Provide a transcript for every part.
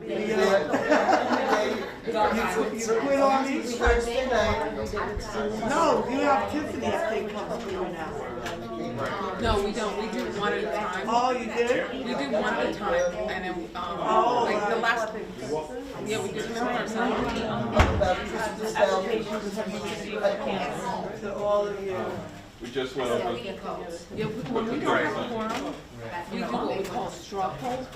You quit on me? No, you have Tiffany, I think, comes through now. No, we don't. We do one at a time. Oh, you did? We do one at a time, and then like the last. Yeah, we did two first. To all of you. We just went over. Yeah, when we don't have a quorum, we do what we call straw poll,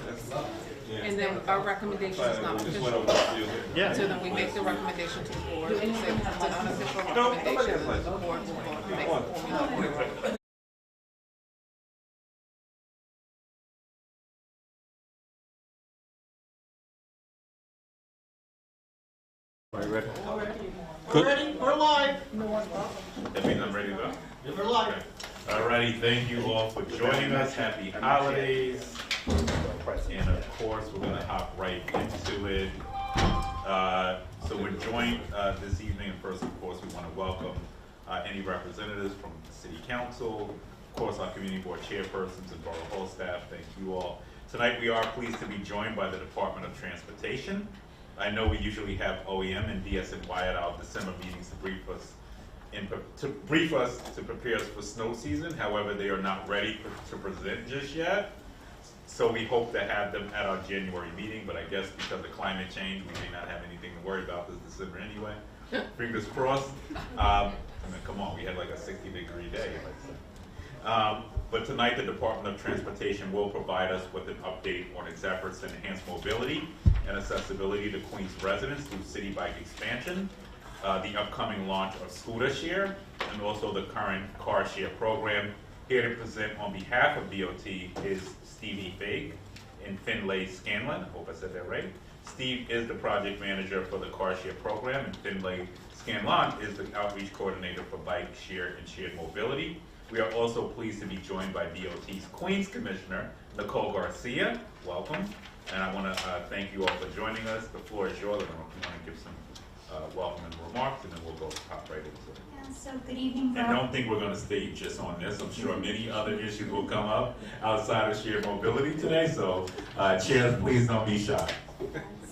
and then our recommendation is not We just official. went over the field. Yeah. So then we make the recommendation to the board, and say it's an unofficial recommendation, the board will make a formula. Are you ready? We're ready, we're live. That means I'm ready to go. We're live. Alrighty, thank you all for joining us. Happy holidays. And of course, we're gonna hop right into it. So we're joined this evening, and first, of course, we want to welcome any representatives from the City Council, of course, our Community Board chairpersons and Borough Hall staff. Thank you all. Tonight, we are pleased to be joined by the Department of Transportation. I know we usually have OEM and DSNY at our December meetings to brief us to prepare us for snow season. However, they are not ready to present just yet. So we hope to have them at our January meeting, but I guess because of climate change, we may not have anything to worry about this December anyway. Fingers crossed. I mean, come on, we had like a 60-degree day. But tonight, the Department of Transportation will provide us with an update on its efforts to enhance mobility and accessibility to Queens residents through City Bike expansion, the upcoming launch of Carshare, and also the current Carshare program. Here to present on behalf of DOT is Stevie Feig and Finlay Scanlon. I hope I said that right. Steve is the project manager for the Carshare program, and Finlay Scanlon is the outreach coordinator for bike share and shared mobility. We are also pleased to be joined by DOT's Queens Commissioner, Nicole Garcia. Welcome. And I want to thank you all for joining us. The floor is yours. I don't know if you want to give some welcoming remarks, and then we'll go hop right into it. Yeah, so good evening, And don't think we're going to stay just on this. I'm sure many other issues will come up outside of shared mobility today. So, chairs, please don't be shy.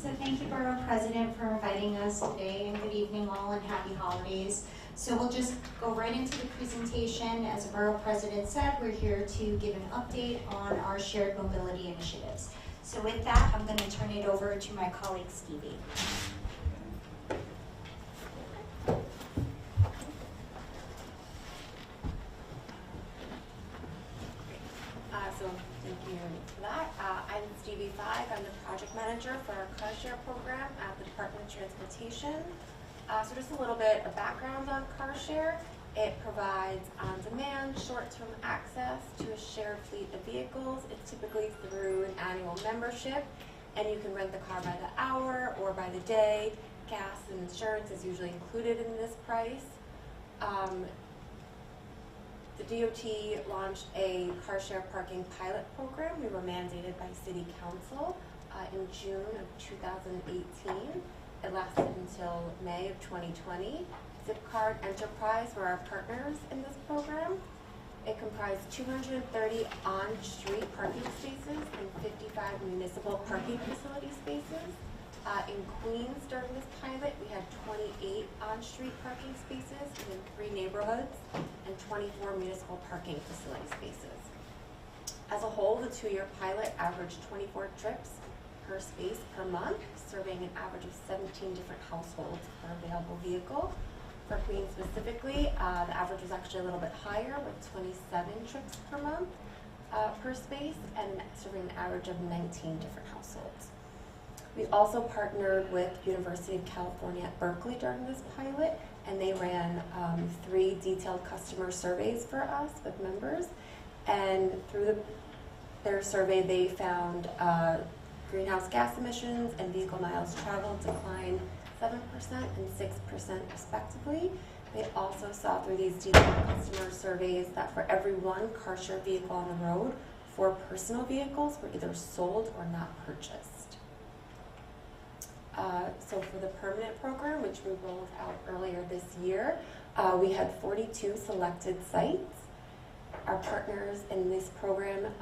So thank you, Borough President, for inviting us today, and good evening all, and happy holidays. So we'll just go right into the presentation. As the Borough President said, we're here to give an update on our shared mobility initiatives. So with that, I'm going to turn it over to my colleague, Stevie. So thank you for that. I'm Stevie Feig. I'm the project manager for our Carshare program at the Department of Transportation. So just a little bit of background on Carshare. It provides on-demand, short-term access to a shared fleet of vehicles. It's typically through an annual membership, and you can rent the car by the hour or by the day. Gas and insurance is usually included in this price. The DOT launched a Carshare parking pilot program. We were mandated by City Council in June of 2018. It lasted until May of 2020. Zipcard Enterprise were our partners in this program. It comprised 230 on-street parking spaces and 55 municipal parking facility spaces. In Queens during this pilot, we had 28 on-street parking spaces in 3 neighborhoods and 24 municipal parking facility spaces. As a whole, the 2-year pilot averaged 24 trips per space per month, serving an average of 17 different households per available vehicle. For Queens specifically, the average was actually a little bit higher, with 27 trips per month per space, and serving an average of 19 different households. We also partnered with University of California at Berkeley during this pilot, and they ran 3 detailed customer surveys for us with members. And through their survey, they found greenhouse gas emissions and vehicle miles traveled declined 7% and 6% respectively. They also saw through these detailed customer surveys that for every 1 Carshare vehicle on the road, 4 personal vehicles were either sold or not purchased. So for the permanent program, which we rolled out earlier this year, we had 42 selected sites. Our partners in this program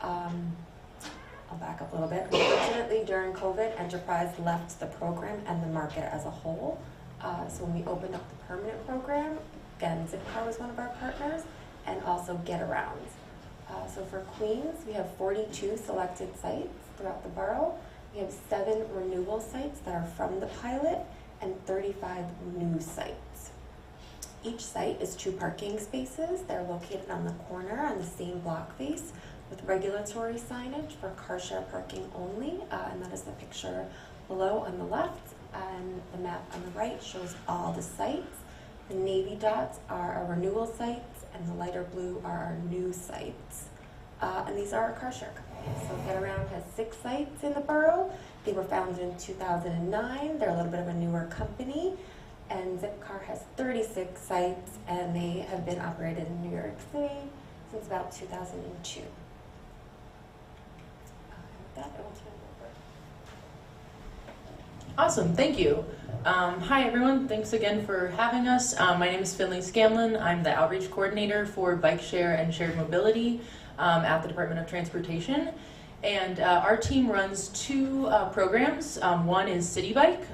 I'll back up a little bit. Unfortunately, during COVID, Enterprise left the program and the market as a whole. So when we opened up the permanent program, again, Zipcar was one of our partners, and also Getaround. So for Queens, we have 42 selected sites throughout the borough. We have 7 renewal sites that are from the pilot and 35 new sites. Each site is 2 parking spaces. They're located on the corner on the same block face with regulatory signage for Carshare parking only, and that is the picture below on the left, and the map on the right shows all the sites. The navy dots are our renewal sites, and the lighter blue are our new sites. And these are our Carshare companies. So Getaround has 6 sites in the borough. They were founded in 2009. They're a little bit of a newer company. And Zipcar has 36 sites, and they have been operated in New York City since about 2002. With that, I will turn it over. Awesome, thank you. Hi everyone, thanks again for having us. My name is Finlay Scanlon. I'm the outreach coordinator for bike share and shared mobility at the Department of Transportation. And our team runs 2 programs. One is Citi Bike,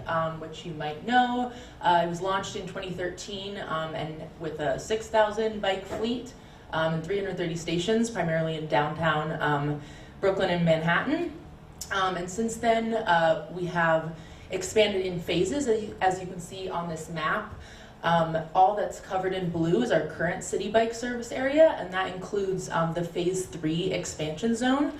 which you might know. It was launched in 2013 and with a 6,000 bike fleet and 330 stations, primarily in downtown Brooklyn and Manhattan. And since then, we have expanded in phases, as you can see on this map. All that's covered in blue is our current Citi Bike service area, and that includes the Phase 3 expansion zone,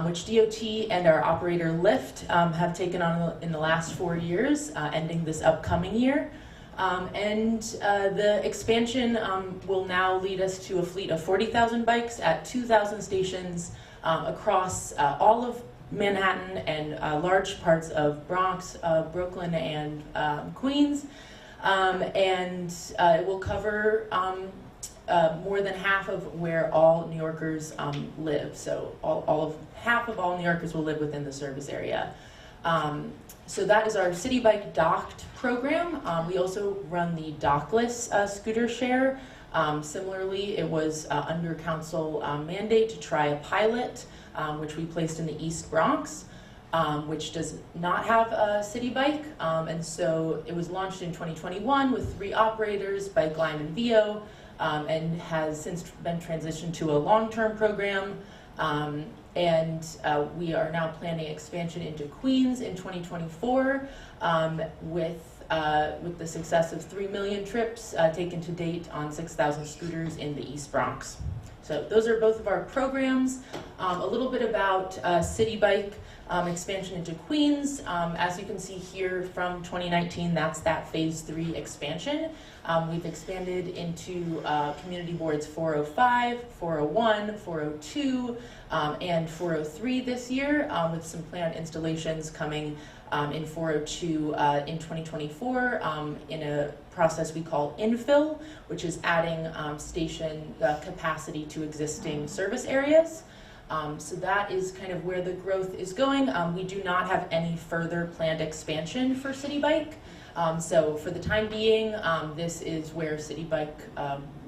which DOT and our operator Lyft have taken on in the last 4 years, ending this upcoming year. The expansion will now lead us to a fleet of 40,000 bikes at 2,000 stations across all of Manhattan and large parts of Bronx, Brooklyn, and Queens. It will cover more than half of where all New Yorkers live. So half of all New Yorkers will live within the service area. So that is our Citi Bike docked program. We also run the dockless scooter share. Similarly, it was under council mandate to try a pilot, which we placed in the East Bronx, which does not have a Citi Bike. And so it was launched in 2021 with 3 operators, Bike, Lime, and VO, and has since been transitioned to a long-term program. We are now planning expansion into Queens in 2024 with the success of 3 million trips taken to date on 6,000 scooters in the East Bronx. So those are both of our programs. A little bit about Citi Bike expansion into Queens. As you can see here from 2019, that's that Phase 3 expansion. We've expanded into community boards 405, 401, 402, and 403 this year, with some planned installations coming in 402 in 2024 in a process we call infill, which is adding station capacity to existing service areas. So that is kind of where the growth is going. We do not have any further planned expansion for Citi Bike. So for the time being, this is where Citi Bike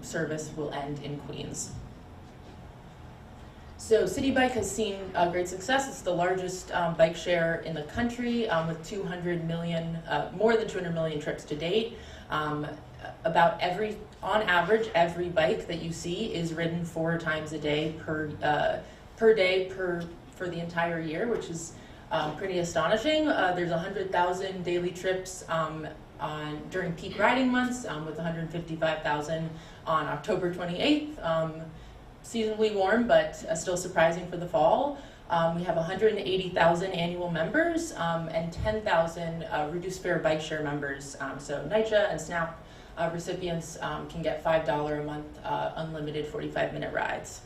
service will end in Queens. So Citi Bike has seen great success. It's the largest bike share in the country with 200 million, more than 200 million trips to date. On average, every bike that you see is ridden 4 times a day per day for the entire year, which is pretty astonishing. There's 100,000 daily trips during peak riding months, with 155,000 on October 28th. Seasonably warm, but still surprising for the fall. We have 180,000 annual members and 10,000 reduced fare bike share members. So NYCHA and SNAP recipients can get $5 a month unlimited 45-minute rides.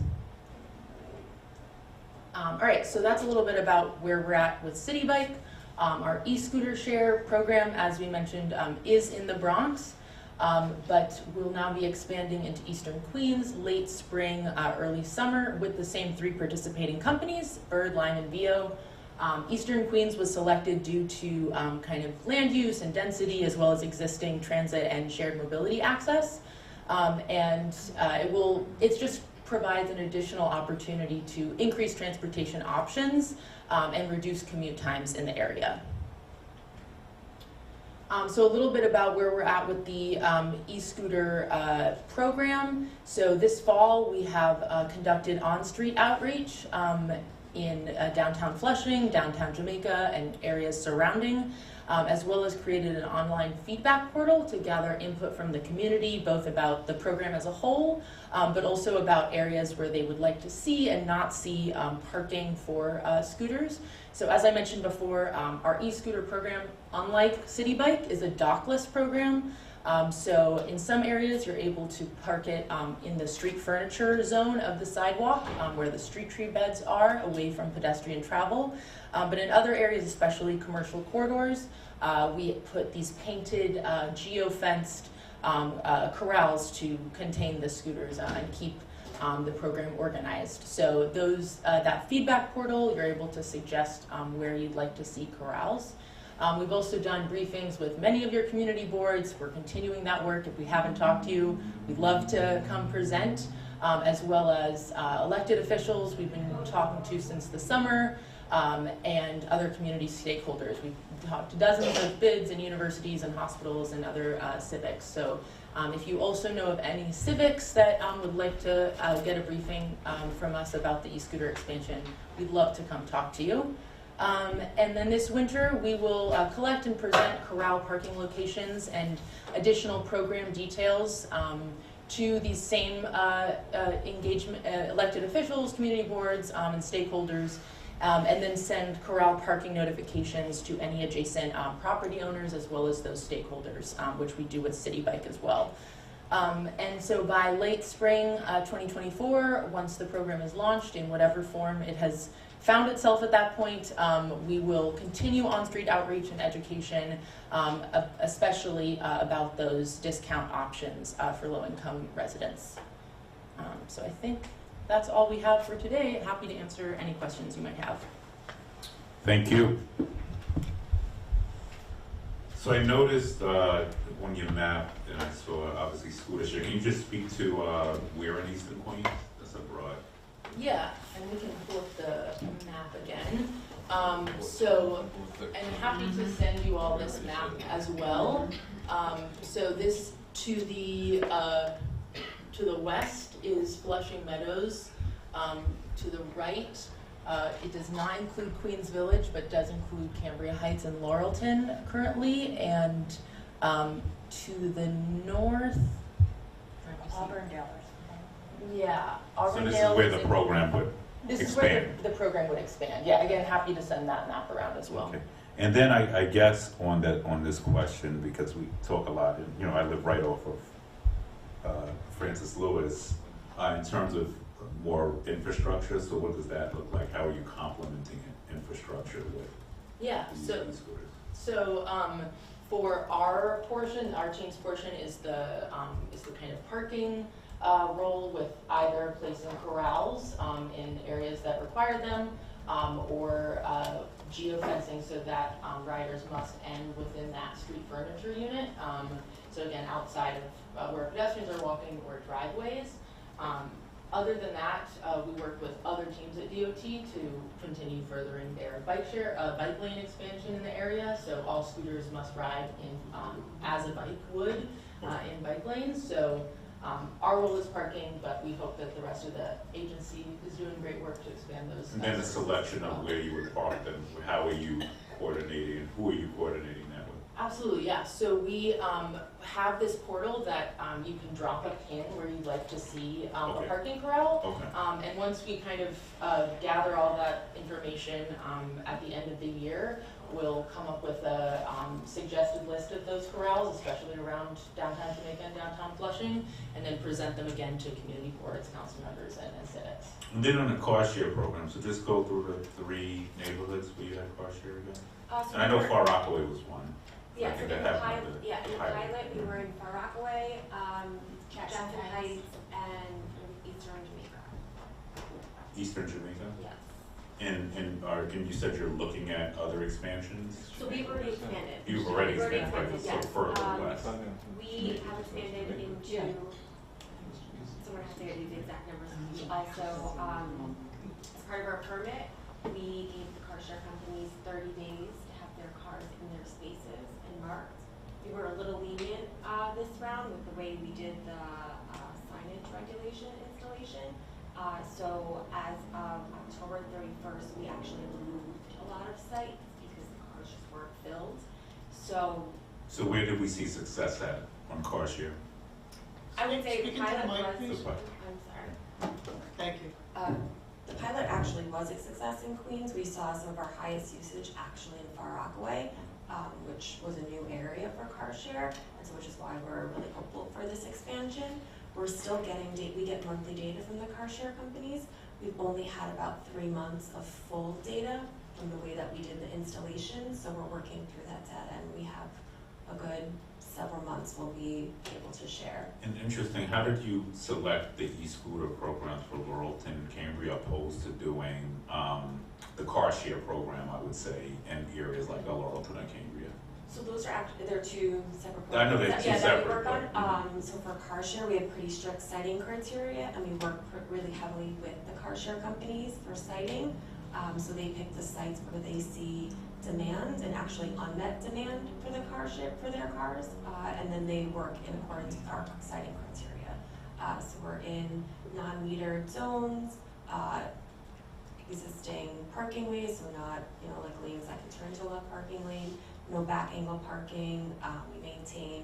All right, so that's a little bit about where we're at with Citi Bike. Our e-scooter share program, as we mentioned, is in the Bronx, but we'll now be expanding into Eastern Queens late spring, early summer with the same 3 participating companies, BOARD, Lime, and VO. Eastern Queens was selected due to kind of land use and density, as well as existing transit and shared mobility access. It's just provides an additional opportunity to increase transportation options and reduce commute times in the area. So a little bit about where we're at with the e-scooter program. So this fall we have conducted on-street outreach in downtown Flushing, downtown Jamaica, and areas surrounding, as well as created an online feedback portal to gather input from the community, both about the program as a whole, but also about areas where they would like to see and not see parking for scooters. So as I mentioned before, our e-scooter program, unlike Citi Bike, is a dockless program. So in some areas, you're able to park it in the street furniture zone of the sidewalk, where the street tree beds are, away from pedestrian travel. But in other areas, especially commercial corridors, we put these painted, geo-fenced corrals to contain the scooters and keep the program organized. So those that feedback portal, you're able to suggest where you'd like to see corrals. We've also done briefings with many of your community boards. We're continuing that work. If we haven't talked to you, we'd love to come present, as well as elected officials we've been talking to since the summer, and other community stakeholders. We've talked to dozens of bids and universities and hospitals and other civics. So if you also know of any civics that would like to get a briefing from us about the e-scooter expansion, we'd love to come talk to you. And then this winter, we will collect and present corral parking locations and additional program details to these same engagement, elected officials, community boards, and stakeholders, and then send corral parking notifications to any adjacent property owners as well as those stakeholders, which we do with Citi Bike as well. And so by late spring 2024, once the program is launched in whatever form it has found itself at that point, we will continue on-street outreach and education, especially about those discount options for low-income residents. So I think that's all we have for today. Happy to answer any questions you might have. Thank you. So I noticed on your map, and I saw obviously scooter share. Can you just speak to where in Eastern Queens? That's abroad. Yeah, and we can pull up the map again. So I'm happy to send you all this map as well. So this to the west is Flushing Meadows. To the right, it does not include Queens Village, but does include Cambria Heights and Laurelton currently. And to the north, Auburndale. yeah, So Auburndale. this is where the program would This is expand. where the program would expand. Yeah, again, happy to send that map around as well. Okay. And then I guess on this question, because we talk a lot, and I live right off of Francis Lewis, in terms of more infrastructure. So what does that look like? How are you complementing infrastructure with Yeah. these e-scooters? So for our portion, our team's portion is the kind of parking role with either placing corrals in areas that require them, or geofencing so that riders must end within that street furniture unit. So again, outside of where pedestrians are walking or driveways. Other than that, we work with other teams at DOT to continue furthering their bike lane expansion in the area. So all scooters must ride in as a bike would in bike lanes. So our role is parking, but we hope that the rest of the agency is doing great work to expand those. And then the selection of where you would park them. How are you coordinating, and who are you coordinating that with? Absolutely, yeah. So we have this portal that you can drop a pin where you'd like to see a Okay. parking corral. Okay. And once we kind of gather all that information at the end of the year, we'll come up with a suggested list of those corrals, especially around downtown Jamaica and downtown Flushing, and then present them again to community boards, council members, and civics. And then on the Carshare program, so just go through the 3 neighborhoods where you had Carshare again. So And I know we were- Far Rockaway was one. Yeah, I so think in that the happened pilot, with the yeah, in the pilot. pilot, we were in Far Rockaway, Jackson Jackson Heights, and Eastern Jamaica. Eastern Jamaica? Yes. And you said you're looking at other expansions? So we've already expanded. You've already We've expanded, right, so yes. further west. We have expanded into, someone has to get the exact numbers. We also, as part of our permit, we gave the Carshare companies 30 days to have their cars in their spaces and marked. We were a little lenient this round with the way we did the signage regulation installation. So as of October 31st, we actually removed a lot of sites because the cars just weren't filled. So where did we see success at on Carshare? I would say the Speaking to the pilot mic, was, please. I'm sorry. Thank you. The pilot actually was a success in Queens. We saw some of our highest usage actually in Far Rockaway, which was a new area for Carshare, and so which is why we're really hopeful for this expansion. We're still getting we get monthly data from the Carshare companies. We've only had about 3 months of full data from the way that we did the installation, so we're working through that data, and we have a good several months we'll be able to share. And interesting, how did you select the e-scooter programs for Laurelton and Cambria opposed to doing the Carshare program, I would say, in areas like Laurelton and Cambria? So those are actually, they're two separate I know programs they're two that we separate, work but, on. So for Carshare, we have pretty strict citing criteria, and we work really heavily with the Carshare companies for citing. So they pick the sites where they see demand and actually unmet demand for the Carshare for their cars, and then they work in accordance with our citing criteria. So we're in non-metered zones, existing parking ways, so not like lanes that can turn into a left parking lane. No back angle parking. We maintain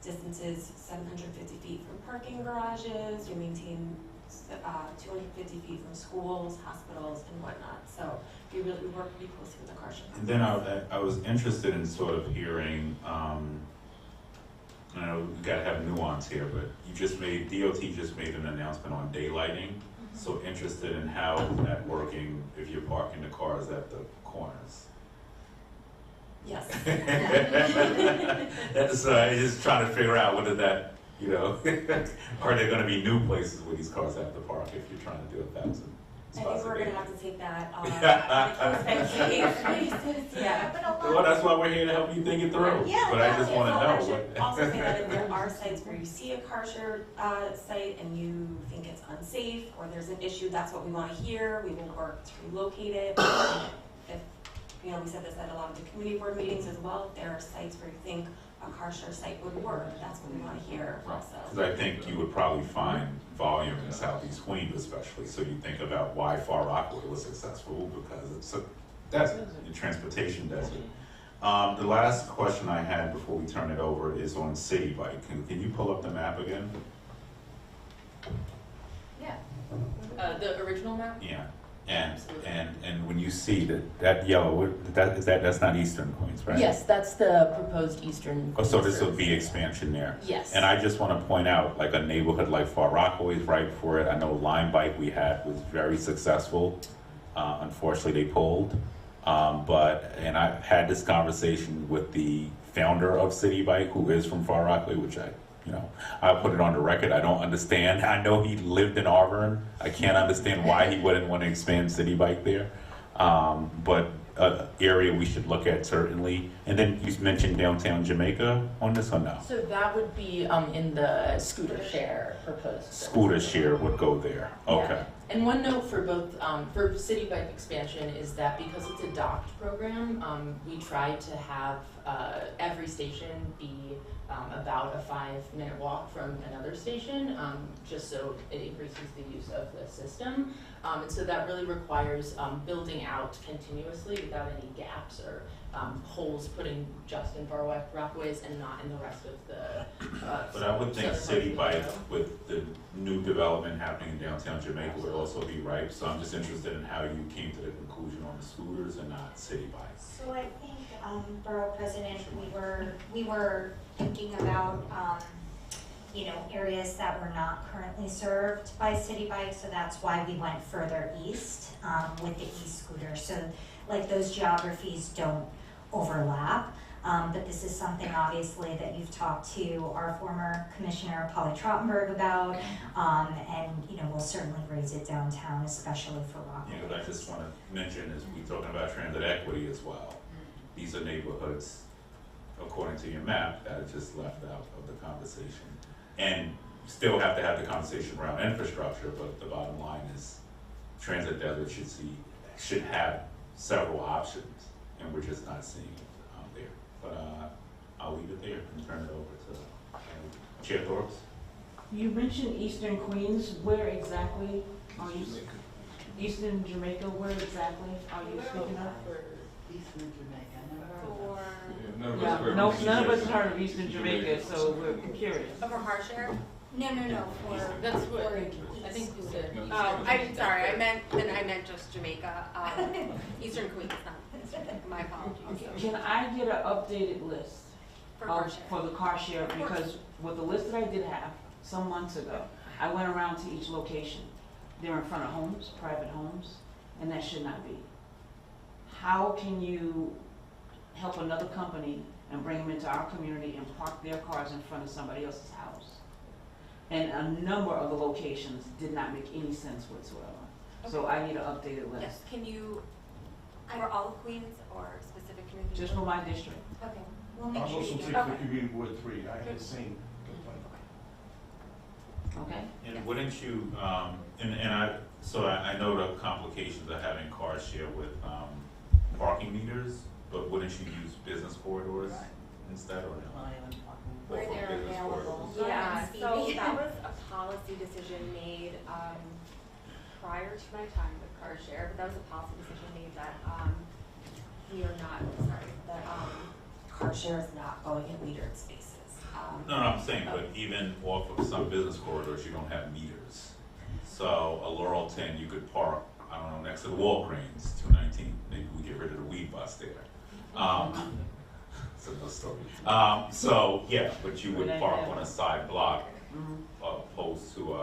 distances 750 feet from parking garages. We maintain 250 feet from schools, hospitals, and whatnot. So we work pretty closely with the Carshare. And then I was interested in sort of hearing, I know we gotta have nuance here, but DOT just made an announcement on daylighting. So interested in how is that working if you're parking the cars at the corners? Yes. That's just trying to figure out whether that, are there gonna be new places where these cars have to park if you're trying to do 1,000? I think we're gonna have to take that on Yeah. Well, that's why we're here to help you think it through. Yeah, But I just wanna so know I should what. also say that if there are sites where you see a Carshare site and you think it's unsafe or there's an issue, that's what we want to hear. We will work to relocate it. If we said this at a lot of the community board meetings as well. If there are sites where you think a Carshare site would work, that's what we want to hear also. Because I think you would probably find volume in Southeast Queens especially, so you think about why Far Rockaway was successful, because it's a desert, a transportation desert. The last question I had before we turn it over is on Citi Bike. Can you pull up the map again? Yeah. The original map? Yeah. And when you see that yellow, that's not Eastern Queens, right? Yes, that's the proposed eastern. Oh, so this will service. be expansion there. Yes. And I just want to point out, like a neighborhood like Far Rockaway is right for it. I know Lime Bike we had was very successful. Unfortunately, they pulled. And I had this conversation with the founder of Citi Bike, who is from Far Rockaway, which I'll put it on the record. I don't understand. I know he lived in Auburn. I can't understand why he wouldn't want to expand Citi Bike there. But area we should look at certainly. And then you mentioned downtown Jamaica on this or no? So that would be in the scooter share proposed. Scooter share would go there. Okay. Yeah. And one note for both, for Citi Bike expansion is that because it's a docked program, we try to have every station be about a 5-minute walk from another station, just so it increases the use of the system. And so that really requires building out continuously without any gaps or holes, putting just in Far Rockaways and not in the rest of the But I would think southern Citi part of Bike, the with the new development happening in downtown Jamaica, would also be ripe. So I'm just interested in how you came to the conclusion on the scooters and not Citi Bike. So I think, Borough President, we were thinking about, areas that were not currently served by Citi Bike, so that's why we went further east with the e-scooter. So like those geographies don't overlap. But this is something obviously that you've talked to our former Commissioner Polly Trottenberg about, and we'll certainly raise it downtown, especially for Rockaway. Because I just want to mention, as we're talking about transit equity as well, these are neighborhoods, according to your map, that are just left out of the conversation. And still have to have the conversation around infrastructure, but the bottom line is Transit Desert should have several options, and we're just not seeing it there. But I'll leave it there and turn it over to Chair Thorpe. You mentioned Eastern Queens. Where exactly are you? Eastern Jamaica, where exactly are you speaking of? Eastern Jamaica. None of us heard of Eastern Jamaica, so we're curious. Over Carshare? No, for. That's what, I think you said. Oh, I'm sorry, I meant just Jamaica, Eastern Queens, my apologies. Can I get an updated list For of, Carshare. for the car share? Because with the list that I did have some months ago, I went around to each location. They're in front of homes, private homes, and that should not be. How can you help another company and bring them into our community and park their cars in front of somebody else's house? And a number of the locations did not make any sense whatsoever. So I need an updated list. Yes, can you, for all of Queens or specific communities? Just for my district. Okay, we'll make I'll sure also you take do. the community board 3, I had the same complaint. Okay? And wouldn't you, so I know the complications of having car share with parking meters, but wouldn't you use business corridors instead, or no? Where Or they're business available. corridors? Yeah, Stevie. so that was a policy decision made prior to my time with Carshare, but that was a policy decision made that we are not, that Carshare is not going in metered spaces. No, I'm saying, but even off of some business corridors, you don't have meters. So a Laurelton, you could park, I don't know, next to the Walgreens, 219, maybe we get rid of the weed bus there. It's another story. So, yeah, but you would park on a side block opposed to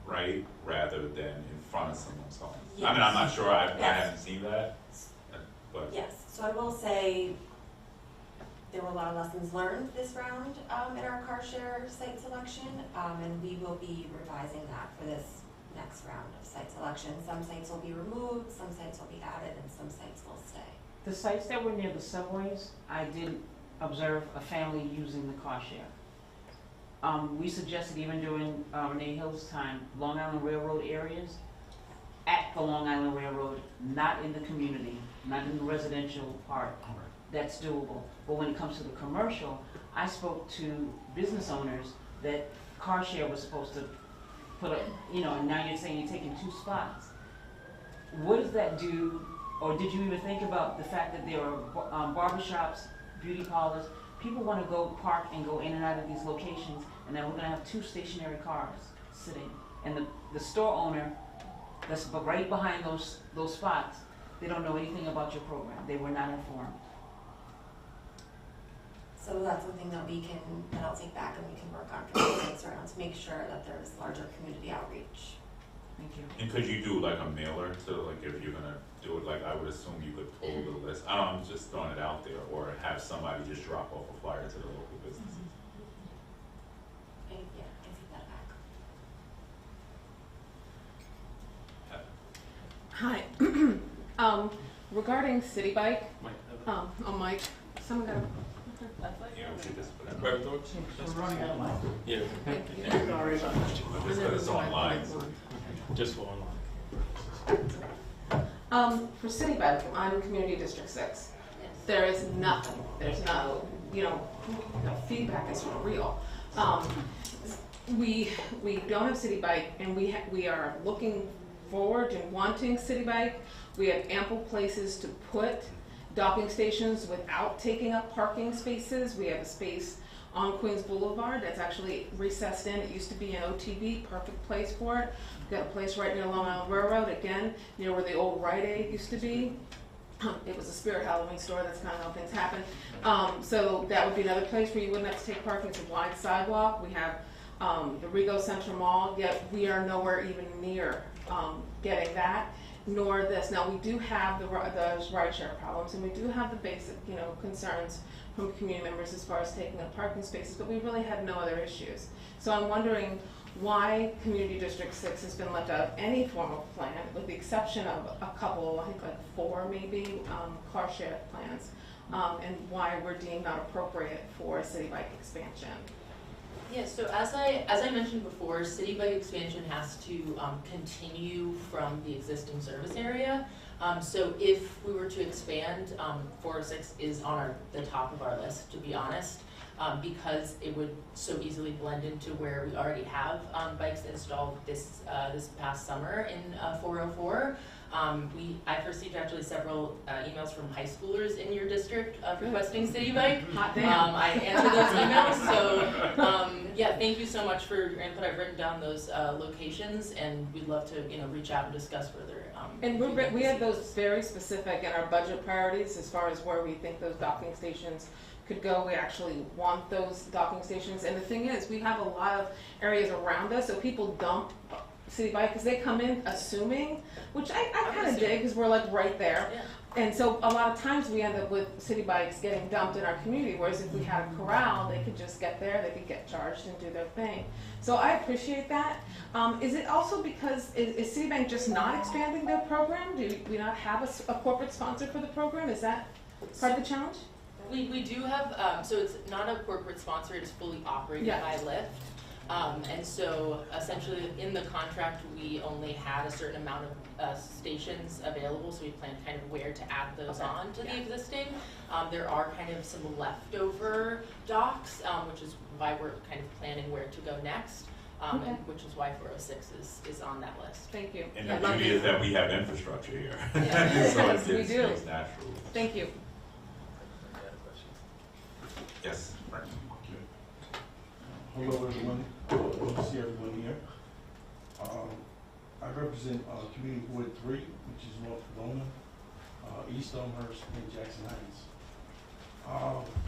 right, rather than in front of someone's home. I mean, I'm not sure, I haven't seen that, but. Yes, so I will say there were a lot of lessons learned this round in our car share site selection, and we will be revising that for this next round of site selection. Some sites will be removed, some sites will be added, and some sites will stay. The sites that were near the subways, I did observe a family using the car share. We suggested even during Renee Hill's time, Long Island Railroad areas, at the Long Island Railroad, not in the community, not in the residential part. That's doable. But when it comes to the commercial, I spoke to business owners that car share was supposed to put a, and now you're saying you're taking 2 spots. What does that do, or did you even think about the fact that there are barbershops, beauty parlors, people want to go park and go in and out of these locations, and then we're going to have 2 stationary cars sitting. And the store owner that's right behind those spots, they don't know anything about your program. They were not informed. So that's something that I'll take back and we can work on for the next round to make sure that there's larger community outreach. Thank you. And could you do like a mailer to, like, if you're gonna do it, like, I would assume you could pull the list, I don't know, I'm just throwing it out there, or have somebody just drop off a flyer to the local businesses. And yeah, I take that back. Hi. Regarding City Bike, Mike, someone got a. Yeah, we should just put it, We're running out of time. Yeah, Thank you. Sorry about that. just that it's online, so. just for online. For City Bike, I'm in Community District 6. There is nothing. There's no, the feedback is real. We don't have City Bike, and we are looking forward and wanting City Bike. We have ample places to put docking stations without taking up parking spaces. We have a space on Queens Boulevard that's actually recessed in. It used to be an OTB, perfect place for it. We've got a place right near Long Island Railroad, again, near where the old Rite Aid used to be. It was a Spirit Halloween store, that's kind of how things happen. So that would be another place where you wouldn't have to take parking. It's a wide sidewalk. We have the Rego Central Mall, yet we are nowhere even near getting that, nor this. Now, we do have those rideshare problems, and we do have the basic, concerns from community members as far as taking up parking spaces, but we really had no other issues. So I'm wondering why Community District 6 has been left out of any form of plan, with the exception of a couple, I think like 4 maybe, car share plans, and why we're deemed not appropriate for city bike expansion. Yeah, so as I mentioned before, City Bike expansion has to continue from the existing service area. So if we were to expand, 406 is on the top of our list, to be honest, because it would so easily blend into where we already have bikes installed this past summer in 404. I've received actually several emails from high schoolers in your district requesting City Bike. Hot damn. I answer those emails, so yeah, thank you so much for your input. I've written down those locations, and we'd love to reach out and discuss further. And we have those very specific in our budget priorities as far as where we think those docking stations could go. We actually want those docking stations, and the thing is, we have a lot of areas around us, so people dump City Bike because they come in assuming, which I kind of dig because we're like right there. Yeah. And so a lot of times we end up with City Bikes getting dumped in our community, whereas if we had a corral, they could just get there, they could get charged and do their thing. So I appreciate that. Is it also because, is Citibank just not expanding their program? Do we not have a corporate sponsor for the program? Is that part of the challenge? We do have, so it's not a corporate sponsor, it's fully operated Yeah. by Lyft. And so essentially in the contract, we only had a certain amount of stations available, so we planned kind of where to add those on to the existing. There are kind of some leftover docks, which is why we're kind of planning where to go next, and which is why 406 is on that list. Thank you. And the beauty is that we have infrastructure here. Yeah. So Yes, it we just do. feels natural. Thank you. Yes, Frank. Hello, everyone. Good to see everyone here. I represent Community Board 3, which is North Corona, East Elmhurst, and Jackson Heights.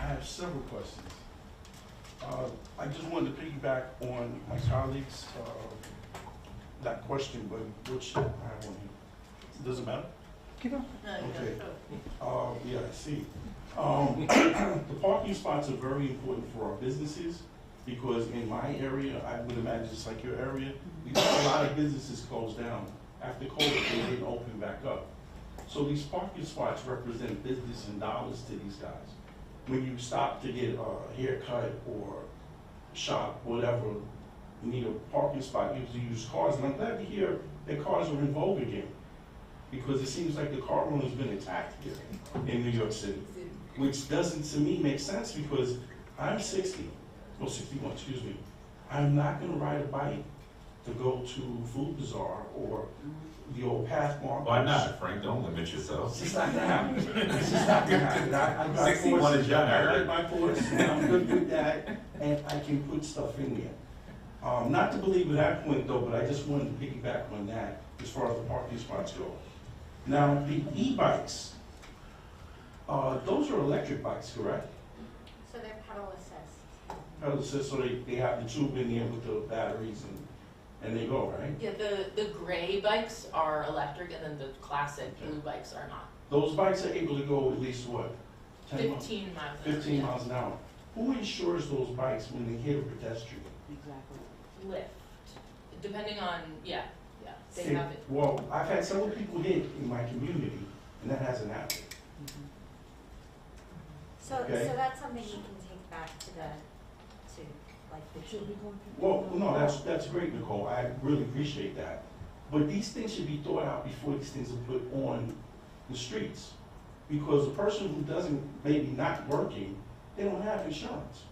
I have several questions. I just wanted to piggyback on my colleagues' that question, but which I have on here. Doesn't matter? Keep going. Okay. Yeah, I see. The parking spots are very important for our businesses because in my area, I would imagine just like your area, we got a lot of businesses closed down. After COVID, they didn't open back up. So these parking spots represent business and dollars to these guys. When you stop to get a haircut or shop, whatever, you need a parking spot, you have to use cars. And I'm glad to hear that cars are in vogue again because it seems like the car owner's been attacked here in New York City, which doesn't to me make sense because I'm 61, excuse me. I'm not gonna ride a bike to go to Food Bazaar or the old Pathmark. Why not, Frank? Don't limit yourself. It's just not gonna happen. It's just not gonna happen. I got 61 forces. is young, I I heard. like my force, and I'm good with that, and I can put stuff in there. Not to believe at that point though, but I just wanted to piggyback on that as far as the parking spots go. Now, the e-bikes, those are electric bikes, correct? So they're pedal assist. Pedal assist, so they have the tube in there with the batteries and they go, right? Yeah, the gray bikes are electric, and then the classic blue bikes are not. Those bikes are able to go at least what? 10 miles? 15 miles an hour. 15 yeah. miles an hour. Who insures those bikes when they hit a pedestrian? Exactly. Lyft, depending on, yeah, they Hey, have it. Well, I've had several people hit in my community, and that hasn't happened. So, Okay. so that's something you can take back to like the team. Well, no, that's great, Nicole. I really appreciate that. But these things should be thought out before these things are put on the streets. Because the person who doesn't, maybe not working, they don't have insurance.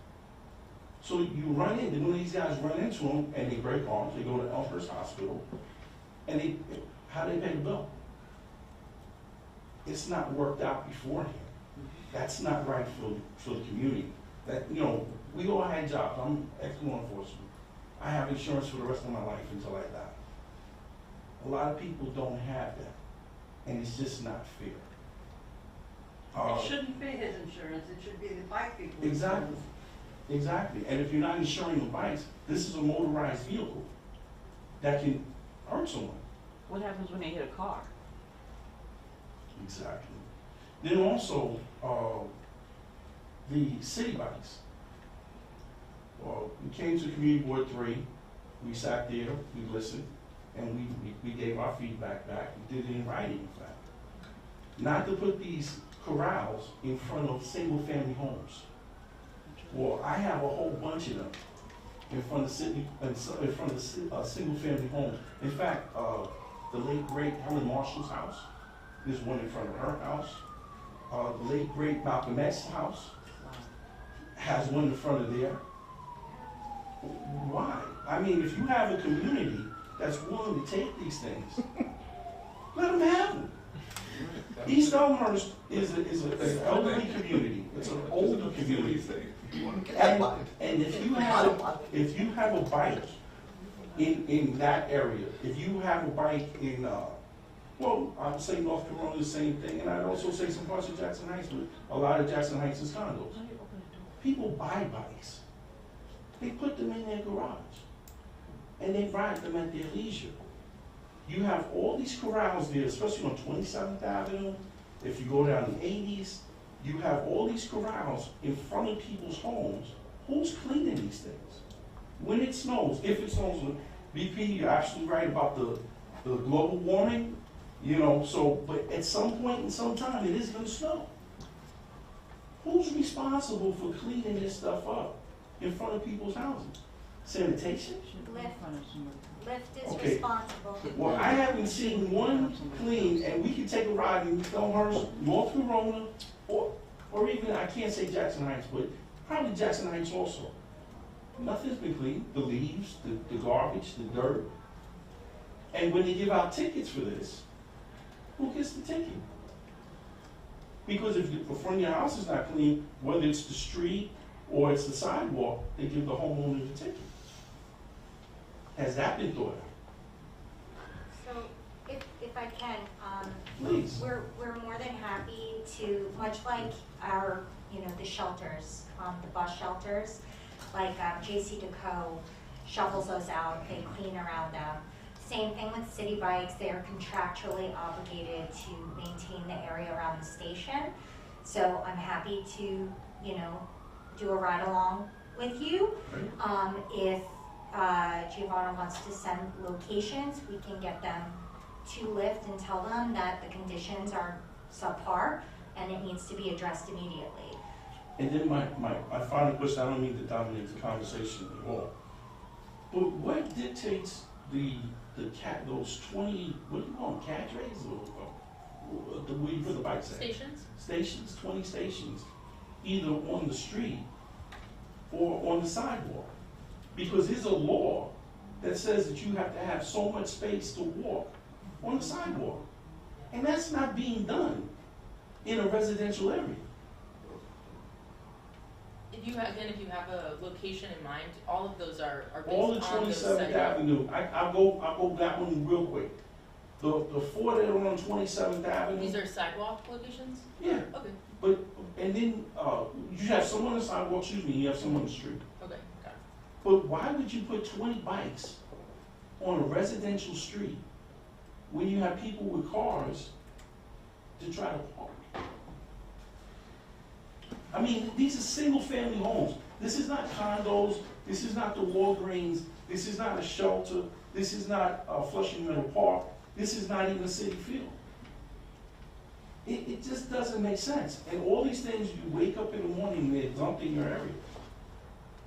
So you run in, one of these guys run into them, and they break arms, they go to Elmhurst Hospital, and how do they pay the bill? It's not worked out beforehand. That's not right for the community. That, we all had jobs. I'm ex-law enforcement. I have insurance for the rest of my life until I die. A lot of people don't have that, and it's just not fair. It shouldn't be his insurance, it should be the bike people's Exactly. insurance. Exactly. And if you're not insuring the bikes, this is a motorized vehicle that can hurt someone. What happens when they hit a car? Exactly. Then also, the city bikes. Well, we came to Community Board 3, we sat there, we listened, and we gave our feedback back. We did it in writing, in fact. Not to put these corrals in front of single-family homes. Well, I have a whole bunch of them, in front of city, in front of single-family homes. In fact, the late great Helen Marshall's house, there's one in front of her house. The late great Malcolm X's house has one in front of there. Why? I mean, if you have a community that's willing to take these things, let them have them. East Elmhurst is an elderly community. It's an older community. And if you have a bike in that area, if you have a bike in well, I would say North Corona, the same thing, and I'd also say some parts of Jackson Heights, but a lot of Jackson Heights is condos. People buy bikes. They put them in their garage, and they ride them at their leisure. You have all these corrals there, especially on 27th Avenue. If you go down the 80s, you have all these corrals in front of people's homes. Who's cleaning these things? When it snows, if it snows, BP, you're absolutely right about the global warming. You know, so, but at some point in some time, it is going to snow. Who's responsible for cleaning this stuff up in front of people's houses? Sanitation? Lyft is Okay. responsible. Well, I haven't seen one clean, and we can take a ride in Elmhurst, North Corona, or even, I can't say Jackson Heights, but probably Jackson Heights also. Nothing's been cleaned. The leaves, the garbage, the dirt. And when they give out tickets for this, who gets the ticket? Because if the front of your house is not clean, whether it's the street or it's the sidewalk, they give the homeowner the ticket. Has that been thought of? So if I can, Please. we're more than happy to, much like our, the shelters, the bus shelters, like J.C. Deco shovels those out, they clean around them. Same thing with city bikes, they are contractually obligated to maintain the area around the station. So I'm happy to, do a ride along with you. If Giovanna wants to send locations, we can get them to Lyft and tell them that the conditions are subpar and it needs to be addressed immediately. And then my final question, I don't mean to dominate the conversation at all, but what dictates those 20, what do you call them, cadres, or where you put the bikes at? Stations, 20 stations, either on the street or on the sidewalk. Because there's a law that says that you have to have so much space to walk on the sidewalk. And that's not being done in a residential area. If you have a location in mind, all of those are based All the on those 27th sites. Avenue, I'll go that one real quick. The four that are on 27th Avenue. These are sidewalk locations? Yeah, Okay, but, and then, you have some on the sidewalk, you have some on the street. okay, got it. But why would you put 20 bikes on a residential street when you have people with cars to try to park? I mean, these are single-family homes. This is not condos. This is not the Walgreens. This is not a shelter. This is not Flushing Meadow Park. This is not even a Citi Field. It just doesn't make sense. And all these things, you wake up in the morning and they're dumped in your area.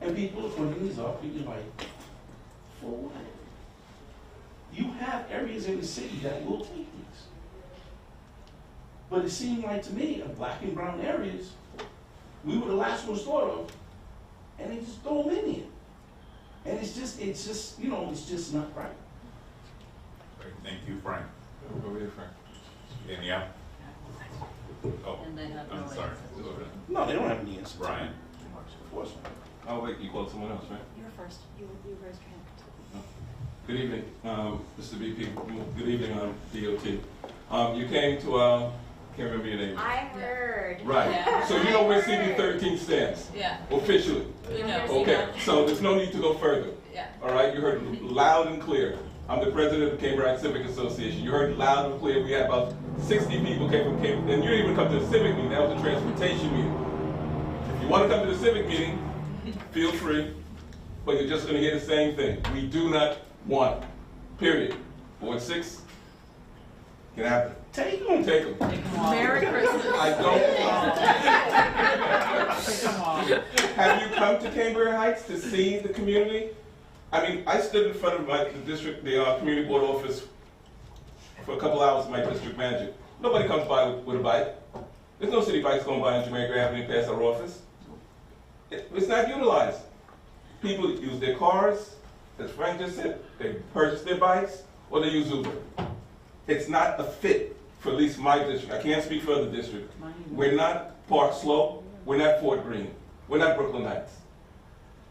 And people are putting these up, and you're like, for what? You have areas in the city that will take these. But it seemed like to me, in black and brown areas, we were the last ones thought of, and they just throw them in there. And it's just, it's just not right. Great, thank you, Frank. Over here, Frank. Any up? Oh, And they have I'm no sorry. answers. Go ahead. No, they don't have any answers. Brian. Of course not. Oh, wait, you called someone else, right? You were first. You raised your hand. Good evening, Mr. VP. Good evening, DOT. You came to, can't remember your name. I heard. Right. Yeah. So you know where CB13 stands, Yeah, officially. we know. Okay, so there's no need to go further. Yeah. All right, you heard loud and clear. I'm the president of the Cambridge Civic Association. You heard loud and clear. We had about 60 people came from Cambridge, and you didn't even come to the civic meeting. That was a transportation meeting. If you want to come to the civic meeting, feel free, but you're just going to hear the same thing. We do not want, period. Ward 6, can have them. Take them. Take them. Merry Christmas. I don't. Come on. Have you come to Cambria Heights to see the community? I mean, I stood in front of the community board office for a couple hours with my district manager. Nobody comes by with a bike. There's no city bikes going by on Jamaica Avenue past our office. It's not utilized. People use their cars, as Frank just said, they purchase their bikes, or they use Uber. It's not a fit for at least my district. I can't speak for other districts. We're not Park Slope, we're not Fort Greene, we're not Brooklyn Heights.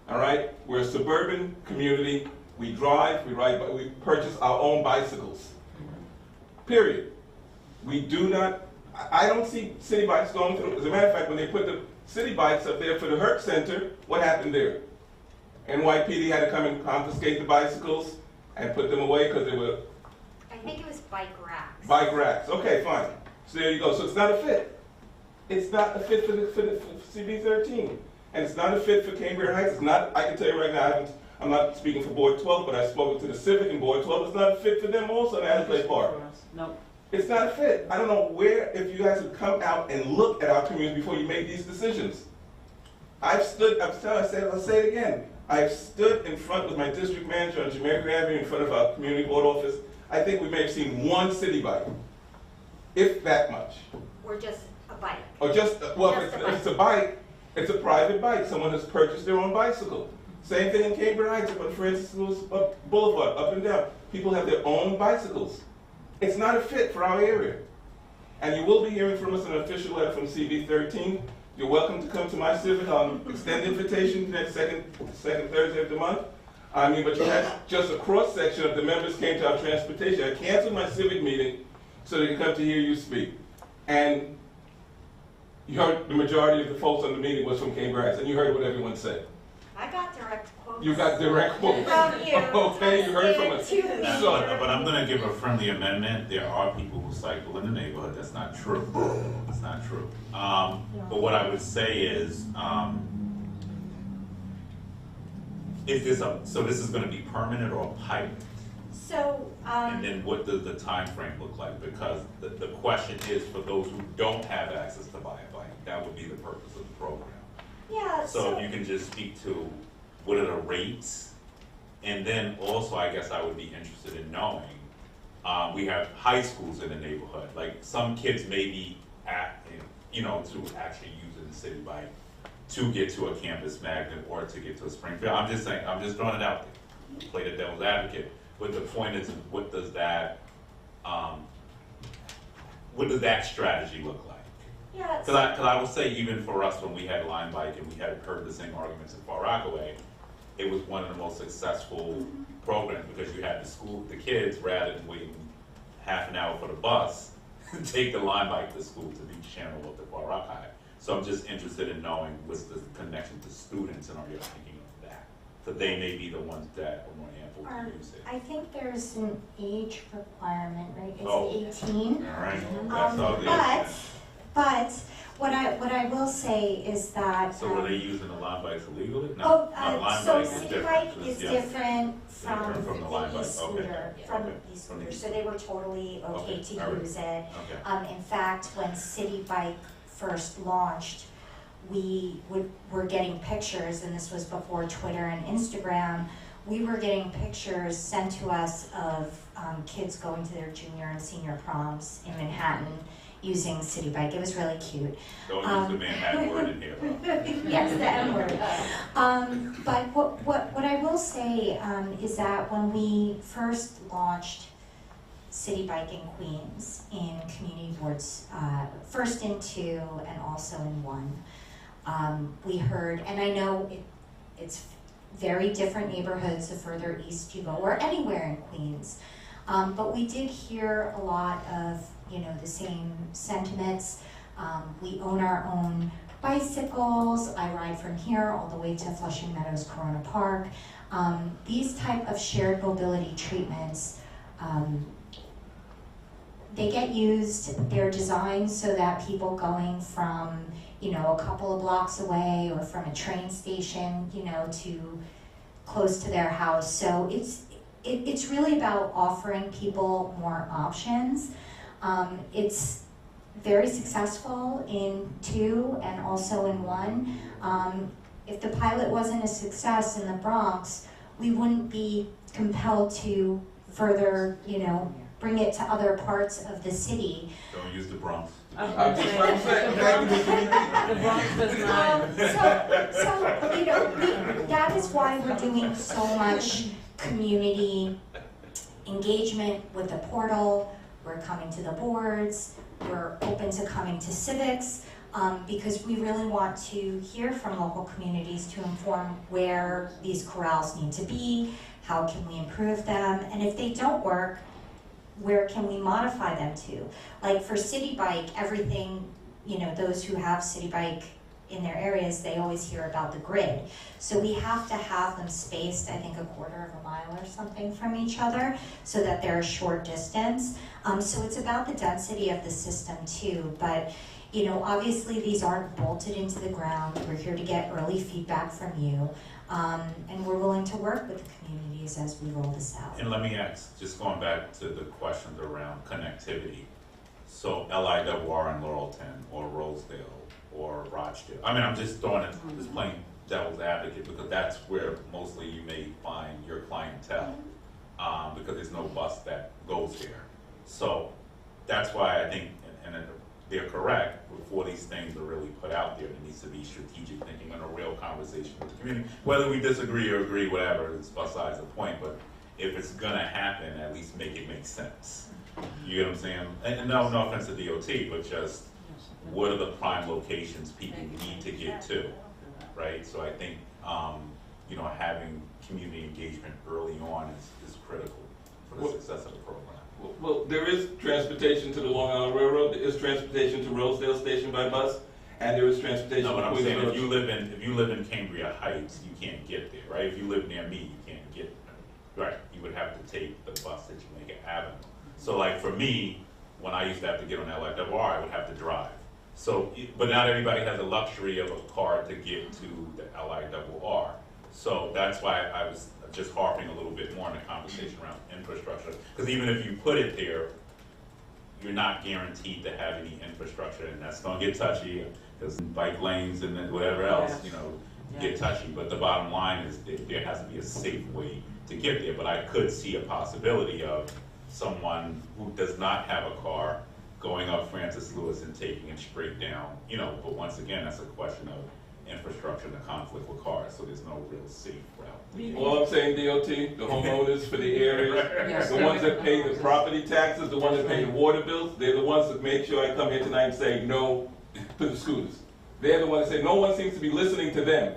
All right? We're a suburban community. We drive, we ride, we purchase our own bicycles. Period. We do not, I don't see city bikes going through. As a matter of fact, when they put the city bikes up there for the Herc Center, what happened there? NYPD had to come and confiscate the bicycles and put them away because they were... I think it was bike racks. Bike racks. Okay, fine. So there you go. So it's not a fit. It's not a fit for CB13. And it's not a fit for Cambria Heights. It's not, I can tell you right now, I'm not speaking for Board 12, but I've spoken to the Civic and Board 12. It's not a fit for them also in Adelaide Park. No. It's not a fit. I don't know where, if you guys would come out and look at our community before you make these decisions. I'll say it again. I've stood in front with my district manager on Jamaica Avenue in front of our community board office. I think we may have seen one city bike, if that much. Or just a bike. Or just, well, Just if a it's a bike, it's a private bike. Someone has purchased their own bicycle. Same thing in Cambria Heights, but for instance, Boulevard, up and down. People have their own bicycles. It's not a fit for our area. And you will be hearing from us an official letter from CB13. You're welcome to come to my civic on extend invitation next second Thursday of the month. I mean, but you had just a cross section of the members came to our transportation. I canceled my civic meeting so they could come to hear you speak. And you heard the majority of the folks on the meeting was from Cambria Heights, and you heard what everyone said. I got direct quotes. You got direct quotes. From you. Okay, you heard from us. But I'm going to give a friendly amendment. There are people who cycle in the neighborhood. That's not true. That's not true. But what I would say is this so this is going to be permanent or pilot? So, And then what does the time frame look like? Because the question is for those who don't have access to buy a bike, that would be the purpose of the program. yeah, So if you can just speak to what are the rates, and then also I guess I would be interested in knowing, we have high schools in the neighborhood. Like some kids may be to actually using the city bike to get to a campus magnet or to get to a Springfield. I'm just saying, I'm just throwing it out there, play the devil's advocate. But the point is, what does that strategy look like? yeah. Because I would say even for us when we had Line Bike and we had heard the same arguments in Far Rockaway, it was one of the most successful programs because you had the kids rather than waiting half an hour for the bus, take the Line Bike to school to Beach Channel up to Far Rock High. So I'm just interested in knowing what's the connection to students and are you thinking of that? So they may be the ones that are more ample to use it. I think there's an age requirement, right? It's Oh. 18. All right, that's all it is. But what I will say is that. So were they using the Line Bikes illegally? No, Line So Bike is City different. Bike is Yeah. different Different from the Line Bike, e-scooter, okay. from Okay. the e-scooter, so they were totally okay Okay, to all right. use it. Okay. In fact, when City Bike first launched, we were getting pictures, and this was before Twitter and Instagram, we were getting pictures sent to us of kids going to their junior and senior proms in Manhattan using City Bike. It was really cute. Don't use the Manhattan word in here, though. Yes, the M word. But what I will say is that when we first launched City Bike in Queens in community boards, first in 2 and also in 1, we heard, and I know it's very different neighborhoods the further east you go, or anywhere in Queens, but we did hear a lot of the same sentiments. We own our own bicycles. I ride from here all the way to Flushing Meadows, Corona Park. These type of shared mobility treatments, they get used. They're designed so that people going from a couple of blocks away or from a train station, to close to their house. So it's really about offering people more options. It's very successful in 2 and also in 1. if the pilot wasn't a success in the Bronx, we wouldn't be compelled to further, bring it to other parts of the city. Don't use the Bronx. I'm just what I'm saying. The Bronx does not. That is why we're doing so much community engagement with the portal. We're coming to the boards, we're open to coming to civics, because we really want to hear from local communities to inform where these corrals need to be, how can we improve them, and if they don't work, where can we modify them to? Like for Citi Bike, everything, those who have Citi Bike in their areas, they always hear about the grid. So we have to have them spaced, I think, 1/4 of a mile or something from each other so that they're a short distance. So it's about the density of the system too, but obviously these aren't bolted into the ground. We're here to get early feedback from you, and we're willing to work with the communities as we roll this out. And let me ask, just going back to the questions around connectivity. So LIWR in Laurelton or Rosedale or Rochdale. I mean, I'm just throwing it, just playing devil's advocate because that's where mostly you may find your clientele, because there's no bus that goes there. So that's why I think, and they're correct, before these things are really put out there, there needs to be strategic thinking and a real conversation with the community. Whether we disagree or agree, whatever, it's besides the point, but if it's gonna happen, at least make it make sense. You get what I'm saying? And no offense to DOT, but just what are the prime locations people need to get to, right? So I think, having community engagement early on is critical for the success of the program. Well, there is transportation to the Long Island Railroad, there is transportation to Rosedale Station by bus, and there is transportation No, to but I'm Queens saying Road. if you live in Cambria Heights, you can't get there, right? If you live near me, you can't get there, right? You would have to take the bus that Jamaica Avenue. So like for me, when I used to have to get on LIWR, I would have to drive. So, but not everybody has the luxury of a car to get to the LIRR. So that's why I was just harping a little bit more on the conversation around infrastructure. Because even if you put it there, you're not guaranteed to have any infrastructure, and that's gonna get touchy, because bike lanes and then whatever else, get touchy. But the bottom line is that there has to be a safe way to get there. But I could see a possibility of someone who does not have a car going up Francis Lewis and taking it straight down, but once again, that's a question of infrastructure and the conflict with cars, so there's no real safe route. All I'm saying, DOT, the homeowners for the area, the ones that pay the property taxes, the ones that pay the water bills, they're the ones that make sure I come here tonight and say no to the scooters. They're the ones that say no one seems to be listening to them.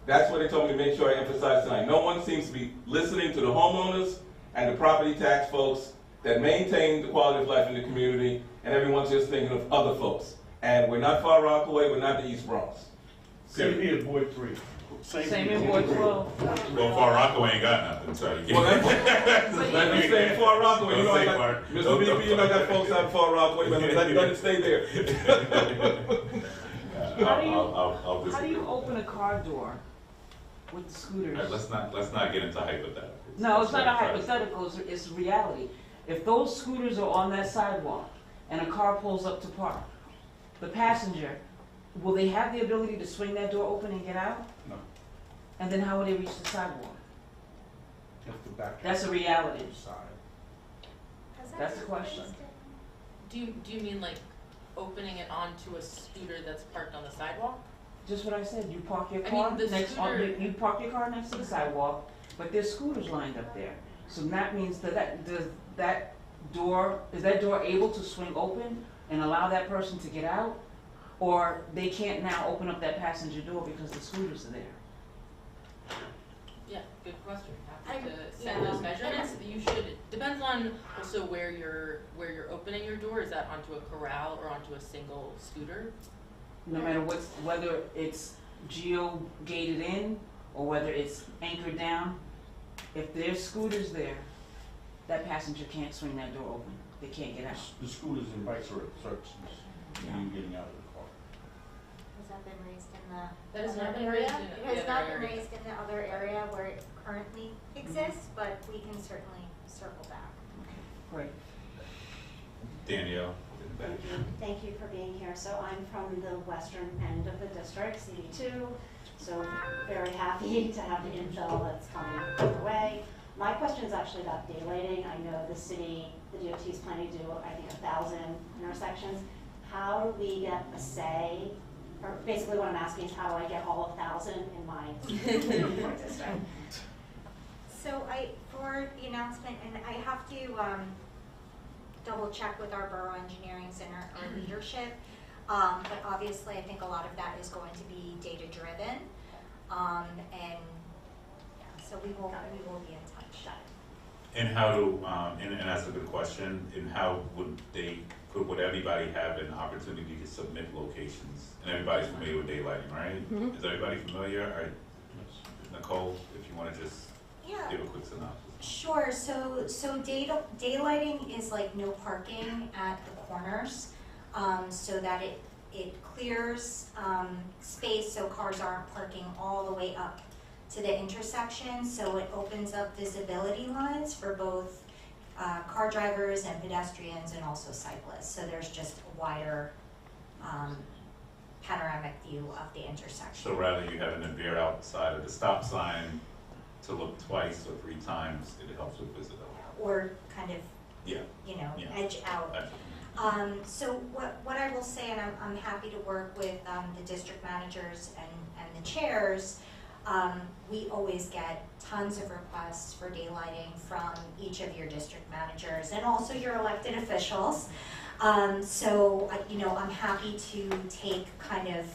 That's what they told me to make sure I emphasize tonight. No one seems to be listening to the homeowners and the property tax folks that maintain the quality of life in the community, and everyone's just thinking of other folks. And we're not Far Rockaway, we're not the East Bronx. Same here, Board 3. Same in Ward 12. Well, Far Rockaway ain't got nothing, so you Well, can't. let me stay in Far Rockaway. Don't say Far. Mr. BP, I got folks out in Far Rockaway, but let it stay there. I'll How do disagree. you open a car door with the scooters? All right, let's not get into hypotheticals. No, it's not a hypothetical, it's reality. If those scooters are on that sidewalk and a car pulls up to park, the passenger, will they have the ability to swing that door open and get out? No. And then how will they reach the sidewalk? You have to back That's a reality. side. That's the question. Do you mean like opening it onto a scooter that's parked on the sidewalk? Just what I said, you park your I car mean, the scooter- you park your car next to the sidewalk, but there's scooters lined up there. So that means is that door able to swing open and allow that person to get out? Or they can't now open up that passenger door because the scooters are there? Yeah, good question. Happy to send those measurements. You should, depends on also where you're opening your door. Is that onto a corral or onto a single scooter? No matter whether it's geo-gated in or whether it's anchored down, if there's scooters there, that passenger can't swing that door open. They can't get out. The scooters and bikes are at services, and you getting out of the car. Has that been raised in the That has other not been area? raised in It the has other not been area. raised in the other area where it currently exists, but we can certainly circle back. Great. Danielle. Thank you for being here. So I'm from the western end of the district, CD2. so very happy to have the infill that's coming our way. My question is actually about daylighting. I know the city, the DOT is planning to do, I think, 1,000 intersections. How do we get a say? Or basically what I'm asking is how do I get all of 1,000 in my district? So for the announcement, and I have to double check with our borough engineering center, our leadership, but obviously I think a lot of that is going to be data driven, and yeah, so we will be in touch. And how do, and that's a good question, and how would everybody have an opportunity to submit locations? And everybody's familiar with daylighting, right? Mhm. Is everybody familiar? Or, Nicole, if you want to just Yeah. give a quick synopsis. Sure, so daylighting is like no parking at the corners, so that it clears space so cars aren't parking all the way up to the intersection, so it opens up visibility lines for both car drivers and pedestrians and also cyclists, so there's just a wider panoramic view of the intersection. So rather you having to veer outside of the stop sign to look twice or 3 times, it helps with visibility. Or kind of, Yeah. edge out. So what I will say, and I'm happy to work with the district managers and the chairs, we always get tons of requests for daylighting from each of your district managers and also your elected officials. So I'm happy to take kind of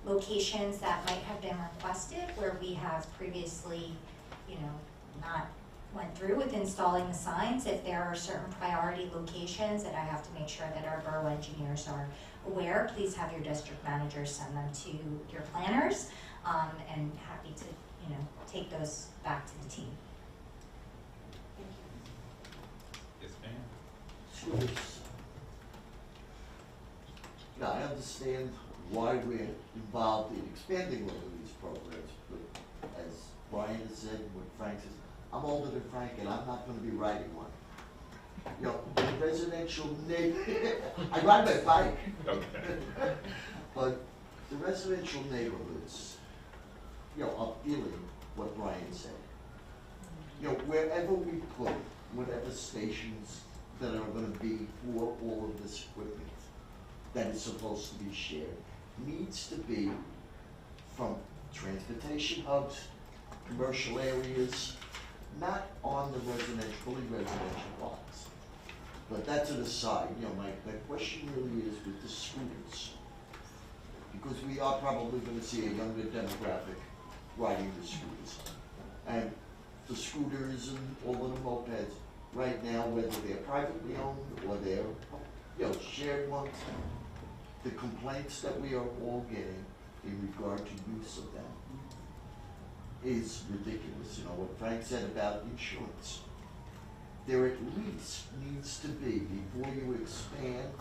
locations that might have been requested where we have previously, not went through with installing the signs. If there are certain priority locations that I have to make sure that our borough engineers are aware, please have your district managers send them to your planners, and happy to, take those back to the team. Yes, ma'am. Scooters. Now, I understand why we're involved in expanding one of these programs, but as Brian has said, what Frank says, I'm older than Frank and I'm not gonna be riding one. In residential I ride my bike. Okay. But the residential neighborhoods, are feeling what Brian said. Wherever we put whatever stations that are gonna be for all of this equipment that is supposed to be shared, needs to be from transportation hubs, commercial areas, not on the fully residential lots. But that's an aside, my question really is with the scooters. Because we are probably gonna see a younger demographic riding the scooters. And the scooters and all of the mopeds, right now, whether they're privately owned or they're, shared ones, the complaints that we are all getting in regard to use of them is ridiculous. What Frank said about insurance. There at least needs to be, before you expand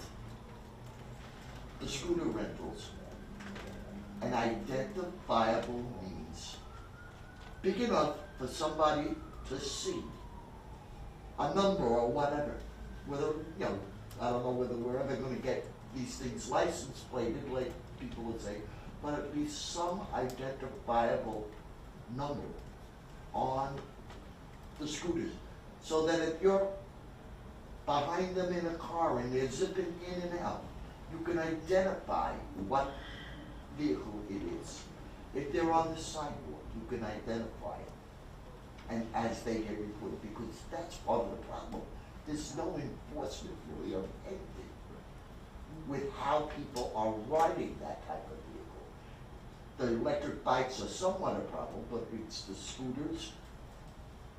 the scooter rentals, an identifiable means big enough for somebody to see a number or whatever. Whether, I don't know whether we're ever going to get these things license plated like people would say, but at least some identifiable number on the scooters, so that if you're behind them in a car and they're zipping in and out, you can identify what vehicle it is. If they're on the sidewalk, you can identify it, and as they get reported, because that's part of the problem. There's no enforcement really of anything with how people are riding that type of vehicle. The electric bikes are somewhat a problem, but it's the scooters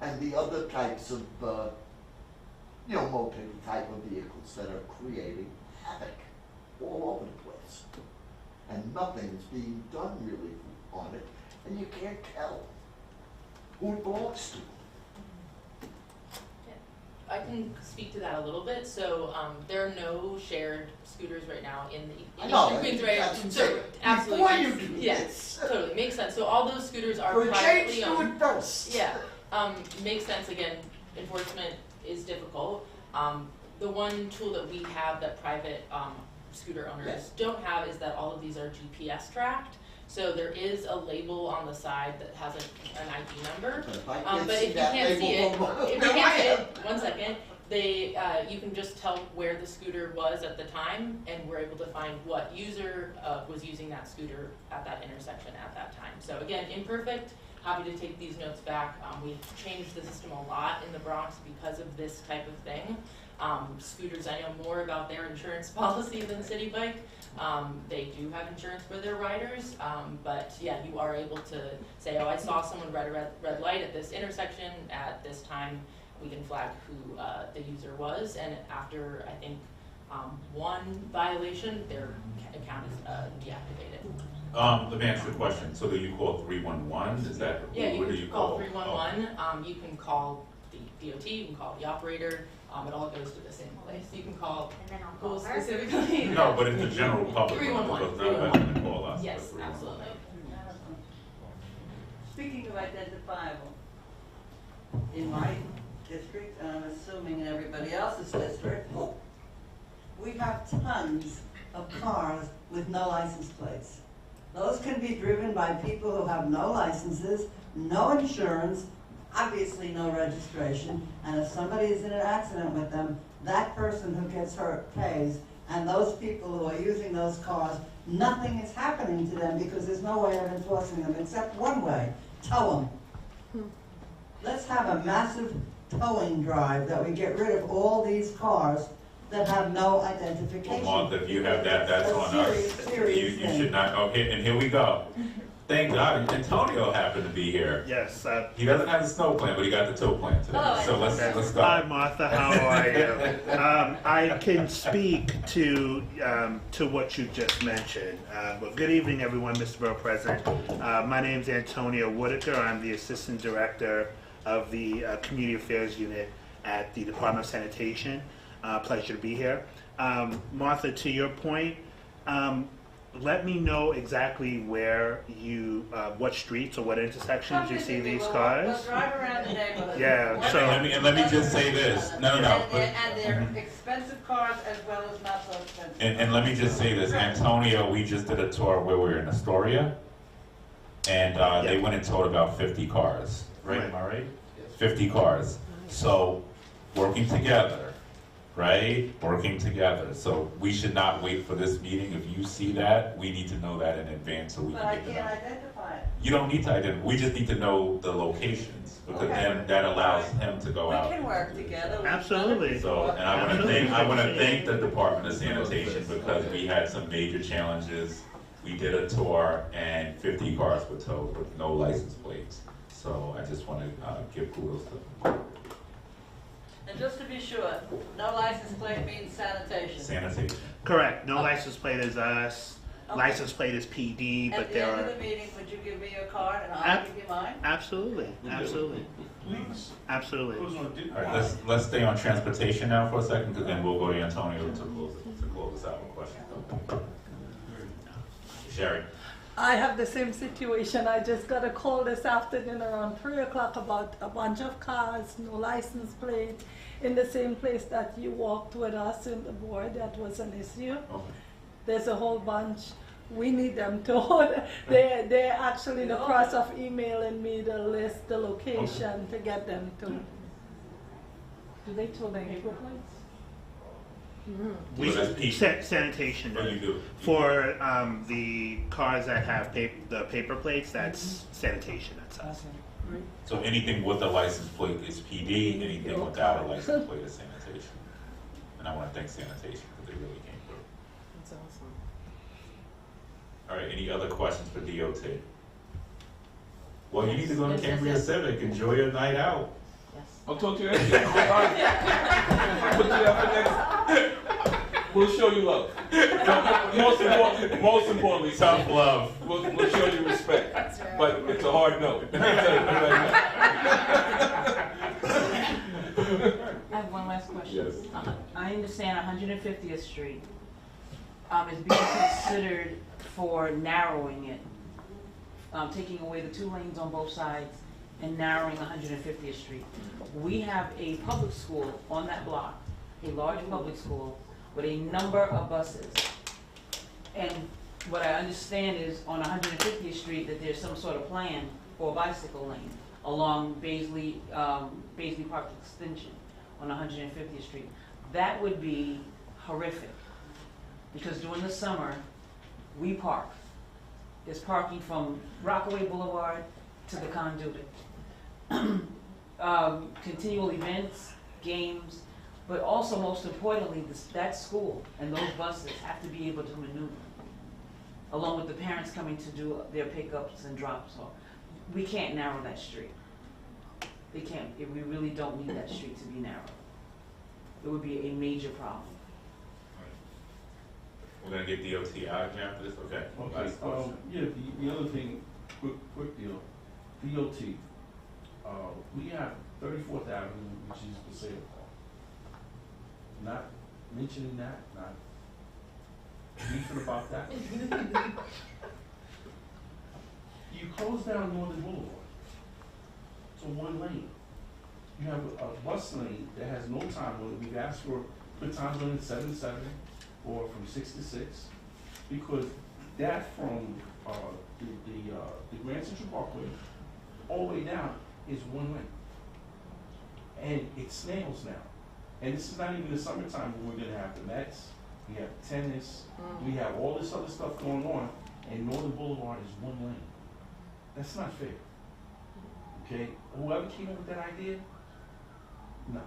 and the other types of, moped type of vehicles that are creating havoc all over the place. And nothing is being done really on it, and you can't tell who it belongs to. I can speak to that a little bit. So there are no shared scooters right now in Eastern Queens, right? So absolutely, before you do yes, totally makes sense. So all those scooters are For a change, privately do owned. it first. Yeah, makes sense. Again, enforcement is difficult. The one tool that we have that private scooter owners don't have is that all of these are GPS tracked. So there is a label on the side that has an ID number. I But if you that can't see it, label from- if you can't see it, 1 second, you can just tell where the scooter was at the time, and we're able to find what user was using that scooter at that intersection at that time. So again, imperfect, happy to take these notes back. We've changed the system a lot in the Bronx because of this type of thing. Scooters, I know more about their insurance policy than Citi Bike. They do have insurance for their riders, but yeah, you are able to say, oh, I saw someone red a red light at this intersection at this time. We can flag who the user was, and after, I think, one violation, their account is deactivated. Let me ask you a question. So do you call 311? Is that, Yeah, you what do can you call call? 311, you can call the DOT, you can call the operator, it all goes to the same place. You can call And then I'll who call her. specifically. No, but if the general public. 311, Because none of us can call us. Yes, but 311. absolutely. Speaking of identifiable, in my district, and I'm assuming in everybody else's district, we have tons of cars with no license plates. Those can be driven by people who have no licenses, no insurance, obviously no registration, and if somebody is in an accident with them, that person who gets hurt pays, and those people who are using those cars, nothing is happening to them because there's no way of enforcing them except one way, tow them. Let's have a massive towing drive that we get rid of all these cars that have no identification. Well, Martha, if you have that, that's A on serious, us. serious You thing. should not, okay, and here we go. Thank God, Antonio happened to be here. Yes. He doesn't have the snow plan, but he got the tow plan today. Hello, So let's go. Hi, Martha. How are you? I can speak to what you just mentioned. Well, good evening, everyone, Mr. Borough President. My name is Antonio Whitaker. I'm the Assistant Director of the Community Affairs Unit at the Department of Sanitation. Pleasure to be here. Martha, to your point, let me know exactly where you, what streets or what intersections you see these cars. We'll drive around the neighborhood. Yeah, so- Let me just say this. No. And they're expensive cars as well as not so expensive. And let me just say this, Antonio, we just did a tour where we were in Astoria, and they went and towed about 50 cars, right? Am I right? 50 cars. So, working together, right? Working together. So we should not wait for this meeting. If you see that, we need to know that in advance so we But can I get the can't number. identify it. You don't need to identify, we just need to know the locations, because Okay. then that allows him to go We out. can work together. Absolutely. So, and I want to thank the Department of Sanitation because we had some major challenges. We did a tour and 50 cars were towed with no license plates. So I just want to give kudos to them. And just to be sure, no license plate means sanitation. Sanitation. Correct. No license plate is us. Okay. License plate is PD, but At the there end of are. the meeting, would you give me your card and I'll Ab- give you mine? Absolutely. Absolutely. Please. Absolutely. All right, let's stay on transportation now for a second, because then we'll go to Antonio to close us out with questions. Sherry. I have the same situation. I just got a call this afternoon around 3 o'clock about a bunch of cars, no license plate, in the same place that you walked with us in the board. That was an issue. Okay. There's a whole bunch. We need them to. They're actually in the process of emailing me the list, the location to get them to. Do they tow the paper plates? We, So that's P- sanitation. What do you do? For the cars that have the paper plates, that's sanitation. That's us. So anything with a license plate is PD, anything without a license plate is sanitation. And I want to thank sanitation because they really came through. That's awesome. All right, any other questions for DOT? Well, you need to go to Cambria Civic, enjoy your night out. I'll talk to you after. Put you up for next. We'll show you love. Most importantly, Tough love. We'll show you respect. But it's a hard no. I have one last question. Yes. I understand 150th Street is being considered for narrowing it, taking away the 2 lanes on both sides and narrowing 150th Street. We have a public school on that block, a large public school with a number of buses. And what I understand is on 150th Street that there's some sort of plan for a bicycle lane along Baisley Park Extension on 150th Street. That would be horrific, because during the summer, we park. There's parking from Rockaway Boulevard to the Conduit. Continual events, games, but also most importantly, that school and those buses have to be able to maneuver, along with the parents coming to do their pickups and drops off. We can't narrow that street. We can't, we really don't need that street to be narrow. It would be a major problem. We're gonna get DOT out here after this, okay? Okay, yeah, the other thing, quick deal, DOT, we have 34th Avenue, which is the sale park. Not mentioning that, not beefing about that. You close down Northern Boulevard to one lane. You have a bus lane that has no time limit. We've asked for put times limit 7 to 7 or from 6 to 6, because that from the Grand Central Parkway all the way down is one lane. And it snails now. And this is not even the summertime when we're gonna have the Mets, we have tennis, we have all this other stuff going on, and Northern Boulevard is one lane. That's not fair. Okay, whoever came up with that idea, no,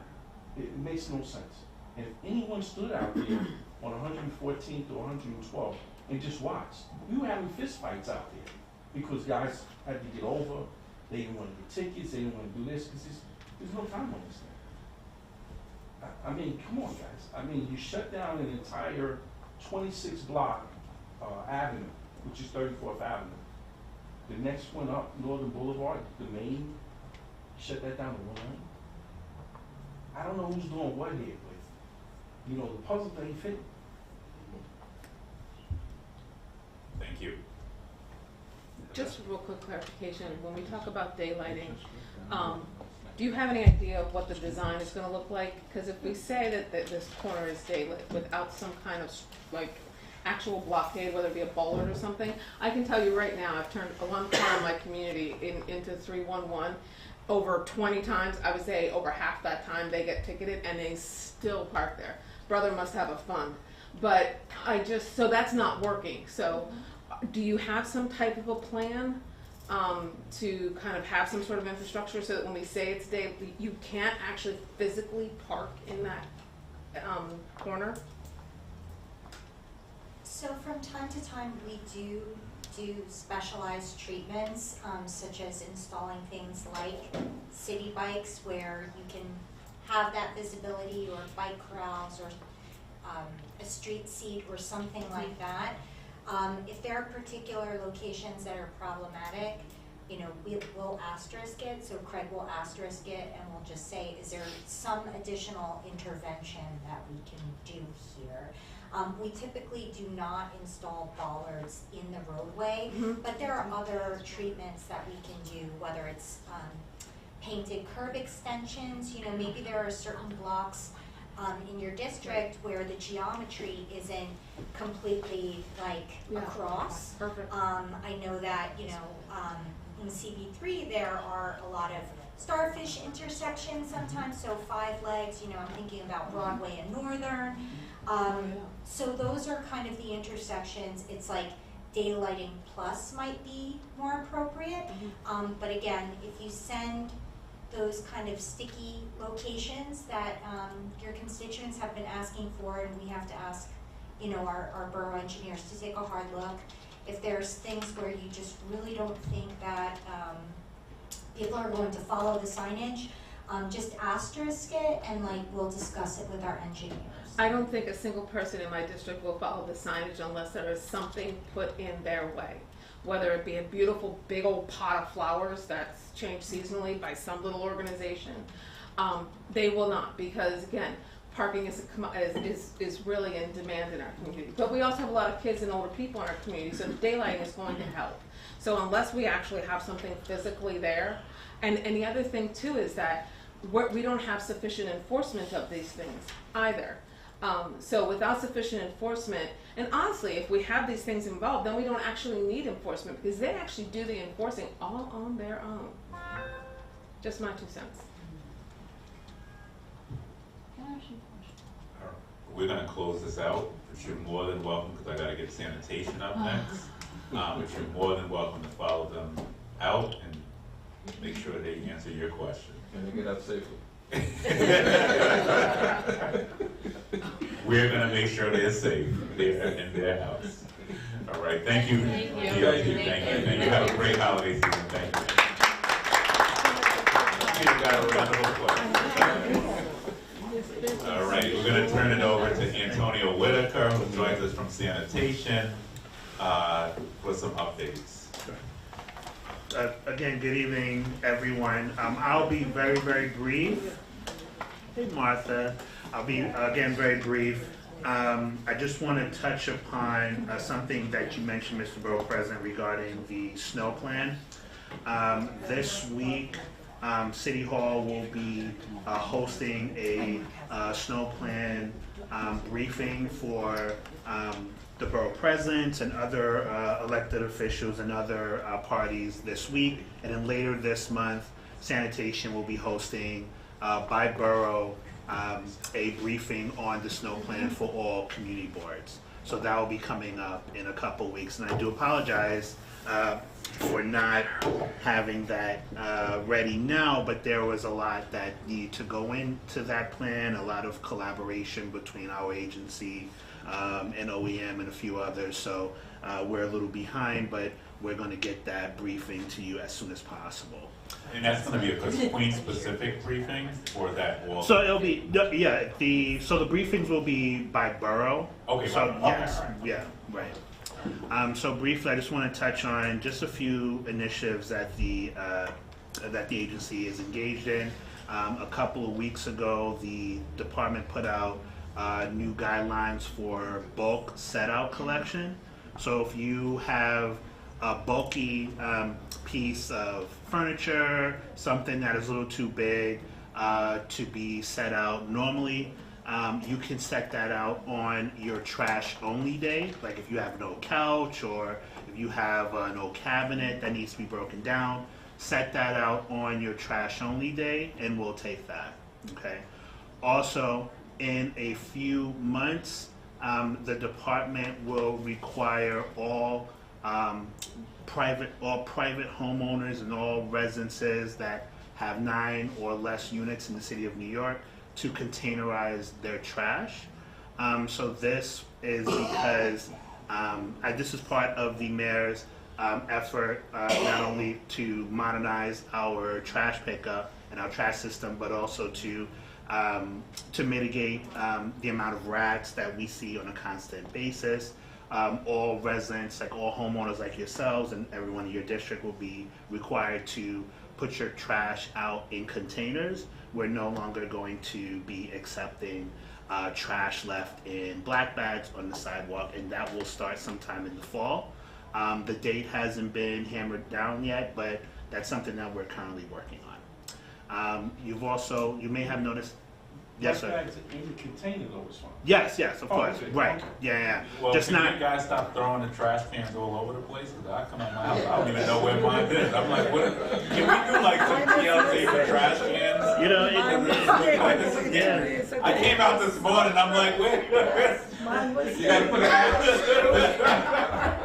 it makes no sense. And if anyone stood out there on 114th or 112th and just watched, we were having fist fights out there because guys had to get over, they didn't want to get tickets, they didn't want to do this, because there's no time on this thing. I mean, come on, guys. I mean, you shut down an entire 26 block avenue, which is 34th Avenue. The next one up, Northern Boulevard, the main, shut that down to one lane. I don't know who's doing what here, but, you know, the puzzle ain't fit. Thank you. Just a real quick clarification, when we talk about daylighting, do you have any idea of what the design is gonna look like? Because if we say that this corner is daylit without some kind of like actual blockade, whether it be a bollard or something, I can tell you right now, I've turned one car in my community into 311 over 20 times. I would say over half that time they get ticketed and they still park there. Brother must have a fund. But so that's not working. So do you have some type of a plan to kind of have some sort of infrastructure so that when we say it's day, you can't actually physically park in that corner? So from time to time, we do specialized treatments, such as installing things like city bikes where you can have that visibility, or bike corrals, or a street seat or something like that. If there are particular locations that are problematic, you know, we'll asterisk it, so Craig will asterisk it, and we'll just say, is there some additional intervention that we can do here? We typically do not install bollards in the roadway, but there are other treatments that we can do, whether it's painted curb extensions. You know, maybe there are certain blocks in your district where the geometry isn't completely like across. Perfect. I know that, you know, in CB3 there are a lot of starfish intersections sometimes, so 5 legs, you know, I'm thinking about Broadway and Northern. So those are kind of the intersections. It's like daylighting plus might be more appropriate. But again, if you send those kind of sticky locations that your constituents have been asking for, and we have to ask, you know, our borough engineers to take a hard look. If there's things where you just really don't think that people are going to follow the signage, just asterisk it, and like we'll discuss it with our engineers. I don't think a single person in my district will follow the signage unless there is something put in their way. Whether it be a beautiful big old pot of flowers that's changed seasonally by some little organization, they will not, because again, parking is really in demand in our community. But we also have a lot of kids and older people in our community, so daylighting is going to help. So unless we actually have something physically there, and the other thing too is that we don't have sufficient enforcement of these things either. So without sufficient enforcement, and honestly, if we have these things involved, then we don't actually need enforcement because they actually do the enforcing all on their own. Just my 2 cents. Can I ask you a question? We're gonna close this out, but you're more than welcome, because I gotta get sanitation up next. But you're more than welcome to follow them out and make sure they answer your question. And they get out safely. We're gonna make sure they're safe there in their house. All right, thank you. Thank you. Thank you. Thank you. Have a great holiday season. Thank you. You got a round of applause. All right, we're gonna turn it over to Antonio Whitaker, who joins us from sanitation, for some updates. Again, good evening, everyone. I'll be very, very brief. Hey, Martha. I'll be, again, very brief. I just want to touch upon something that you mentioned, Mr. Borough President, regarding the snow plan. This week, City Hall will be hosting a snow plan briefing for the borough presidents and other elected officials and other parties this week. And then later this month, sanitation will be hosting by borough a briefing on the snow plan for all community boards. So that will be coming up in a couple weeks. And I do apologize for not having that ready now, but there was a lot that needed to go into that plan, a lot of collaboration between our agency and OEM and a few others. So we're a little behind, but we're going to get that briefing to you as soon as possible. And that's gonna be a Queen-specific briefing, or that will? So it'll be, yeah, the briefings will be by borough. Okay, So, okay, yes, right. yeah, right. So briefly, I just want to touch on just a few initiatives that the agency is engaged in. A couple of weeks ago, the department put out new guidelines for bulk set-out collection. So if you have a bulky piece of furniture, something that is a little too big to be set out normally, you can set that out on your trash only day. Like if you have an old couch or if you have an old cabinet that needs to be broken down, set that out on your trash only day and we'll take that, okay? Also, in a few months, the department will require all private homeowners and all residences that have 9 or less units in the city of New York to containerize their trash. So this is because this is part of the mayor's effort not only to modernize our trash pickup and our trash system, but also to mitigate the amount of rats that we see on a constant basis. All residents, like all homeowners like yourselves and everyone in your district will be required to put your trash out in containers. We're no longer going to be accepting trash left in black bags on the sidewalk, and that will start sometime in the fall. The date hasn't been hammered down yet, but that's something that we're currently working on. You may have noticed. Yes, sir. Black bags in the container though is fine. Yes, of course. Okay. Right. Okay. Yeah. Well, Just can not. you guys stop throwing the trash cans all over the place? Because I come out my house, I don't even know where mine is. I'm like, what? Can we do like some TLC for trash cans? You know, I came out this morning, I'm like, wait. You gotta put an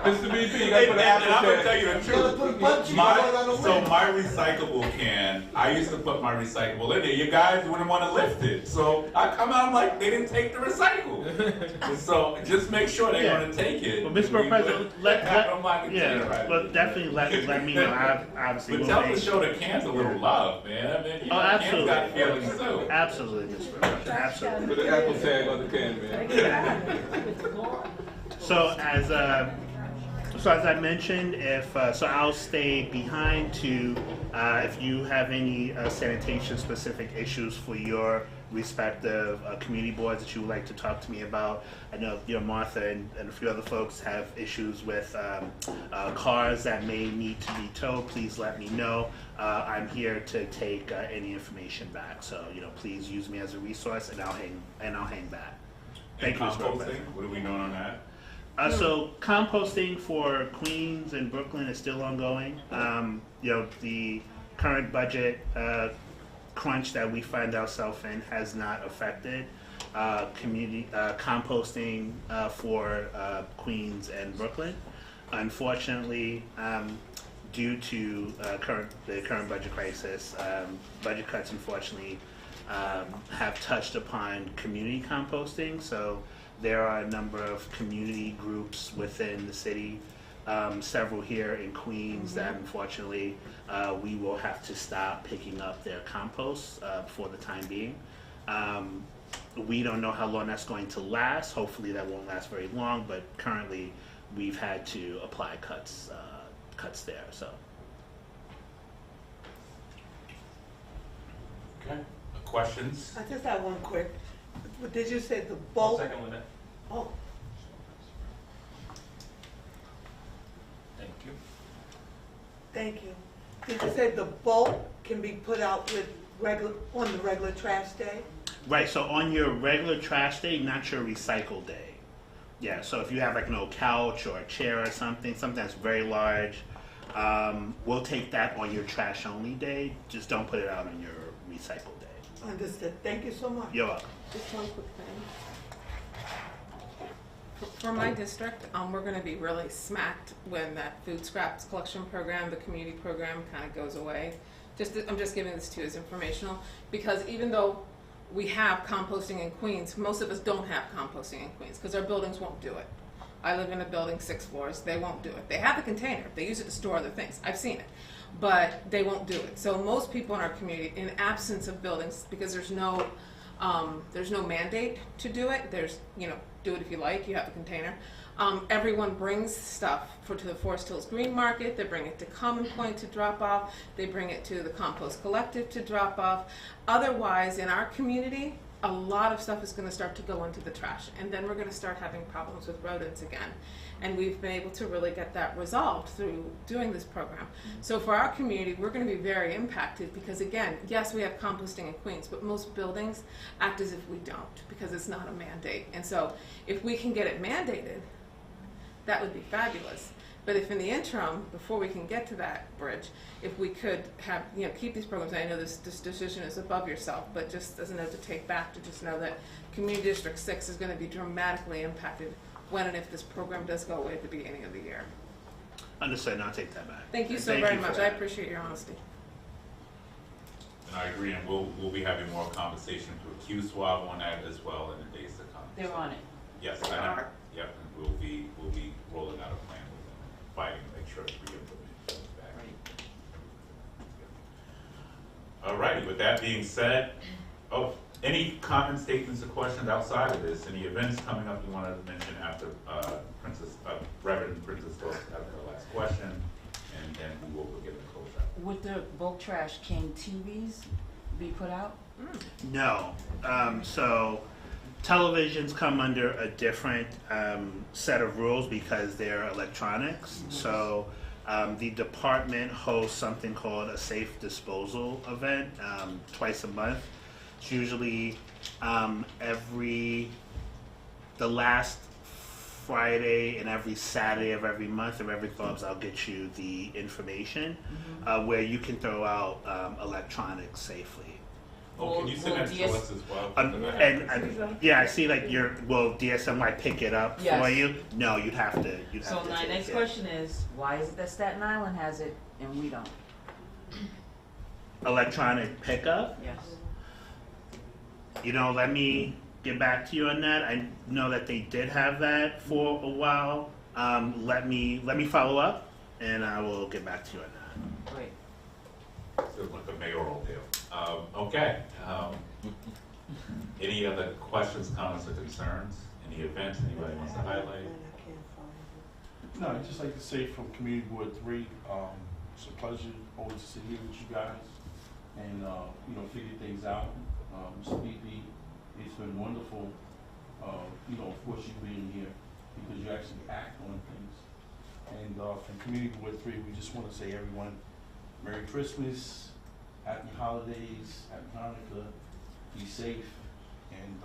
Mr. BP, you gotta put an And I'm gonna apple tell you the truth. My recyclable can, I used to put my recyclable in there. You guys wouldn't want to lift it. So I come out, I'm like, they didn't take the recycle. So just make sure they're gonna take it. Well, Mr. Borough President, definitely let me know. Obviously, But tell them to show the cans a little love, man. I mean, you know, absolutely. Cans got feelings too. Absolutely, Mr. Borough President, absolutely. Put an apple tag on the can, man. So as I mentioned, I'll stay behind to if you have any sanitation specific issues for your respective community boards that you would like to talk to me about. I know Martha and a few other folks have issues with cars that may need to be towed. Please let me know. I'm here to take any information back. So please use me as a resource, and I'll hang back. Thank you, Mr. composting, President. what are we doing on that? So composting for Queens and Brooklyn is still ongoing. The current budget crunch that we find ourselves in has not affected community composting for Queens and Brooklyn. Unfortunately, due to the current budget crisis, budget cuts unfortunately have touched upon community composting. So there are a number of community groups within the city, several here in Queens, that unfortunately we will have to stop picking up their compost for the time being. We don't know how long that's going to last. Hopefully that won't last very long, but currently we've had to apply cuts there. So. Okay, questions? I just have one quick. Did you say the bulk? Second with that. Oh, Thank you. thank you. Did you say the bulk can be put out with on the regular trash day? Right, so on your regular trash day, not your recycle day. Yeah, so if you have like an old couch or a chair or something that's very large, we'll take that on your trash only day. Just don't put it out on your recycle day. Understood. Thank you so much. You're welcome. Just one quick thing. For my district, we're gonna be really smacked when that food scraps collection program, the community program kind of goes away. I'm just giving this to you as informational, because even though we have composting in Queens, most of us don't have composting in Queens because our buildings won't do it. I live in a building 6 floors, they won't do it. They have the container, they use it to store other things, I've seen it, but they won't do it. So most people in our community, in absence of buildings, because there's no mandate to do it, there's, do it if you like, you have a container. Everyone brings stuff to the Forest Hills Green Market, they bring it to Common Point to drop off, they bring it to the Compost Collective to drop off. Otherwise, in our community, a lot of stuff is going to start to go into the trash, and then we're going to start having problems with rodents again. And we've been able to really get that resolved through doing this program. So for our community, we're going to be very impacted because, again, yes, we have composting in Queens, but most buildings act as if we don't because it's not a mandate. And so if we can get it mandated, that would be fabulous. But if in the interim, before we can get to that bridge, if we could have, keep these programs, I know this decision is above yourself, but just as a note to take back, to just know that Community District 6 is going to be dramatically impacted when and if this program does go away at the beginning of the year. Understood, and I'll take that back. Thank you so very much. I appreciate your honesty. And I agree, and we'll be having more conversation through a Q-Swab on that as well in the days to come. They're on it. Yes, I know. Yep, and we'll be rolling out a plan with them, fighting to make sure that we implement things back. All righty, with that being said, any comments, statements, or questions outside of this? Any events coming up you want to mention after Reverend Princess Thorpe has her last question, and then we will begin the close out. Would the bulk trash, can TVs be put out? No. So televisions come under a different set of rules because they're electronics. So the department hosts something called a safe disposal event twice a month. It's usually the last Friday and every Saturday of every month of every clubs. I'll get you the information where you can throw out electronics safely. Oh, can you send that to us as well? Yeah, I see. Like will DSM like pick it up for you? No, you'd have to. So my next question is, why is it that Staten Island has it and we don't? Electronic pickup? Yes. Let me get back to you on that. I know that they did have that for a while. Let me follow up, and I will get back to you on that. Great. So like a mayoral deal. Okay. Any other questions, comments, or concerns? Any events anybody wants to highlight? No, I'd just like to say from Community Board 3, it's a pleasure always to sit here with you guys and, figure things out. Stevie, it's been wonderful, of course you being here because you actually act on things. And from Community Board 3, we just want to say everyone, Merry Christmas, Happy Holidays, Happy Hanukkah, be safe, and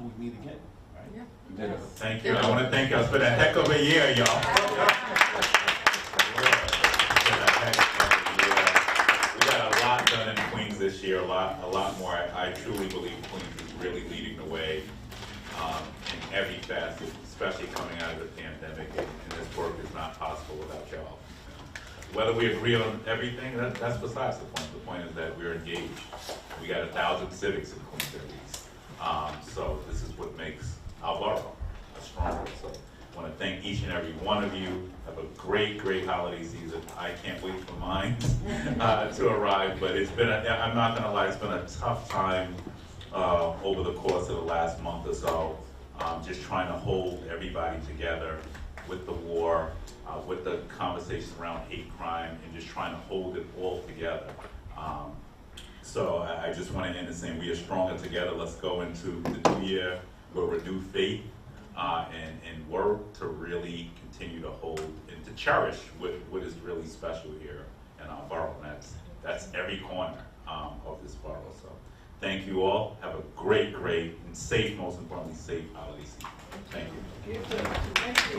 until we meet again, right? Yeah. Thank you. I want to thank y'all. It's been a heck of a year, y'all. We got a lot done in Queens this year, a lot more. I truly believe Queens is really leading the way in every facet, especially coming out of the pandemic, and this work is not possible without y'all. Whether we agree on everything, that's besides the point. The point is that we're engaged. We got 1,000 civics in Queens at least. So this is what makes our borough a stronger. So I want to thank each and every one of you. Have a great, great holiday season. I can't wait for mine to arrive, but it's been, I'm not going to lie, it's been a tough time over the course of the last month or so. Just trying to hold everybody together with the war, with the conversation around hate crime, and just trying to hold it all together. So I just want to end in saying we are stronger together. Let's go into the new year with renewed faith and work to really continue to hold and to cherish what is really special here in our borough. And that's every corner of this borough. So thank you all. Have a great, great, and safe, most importantly, safe holiday season. Thank you. Thank you.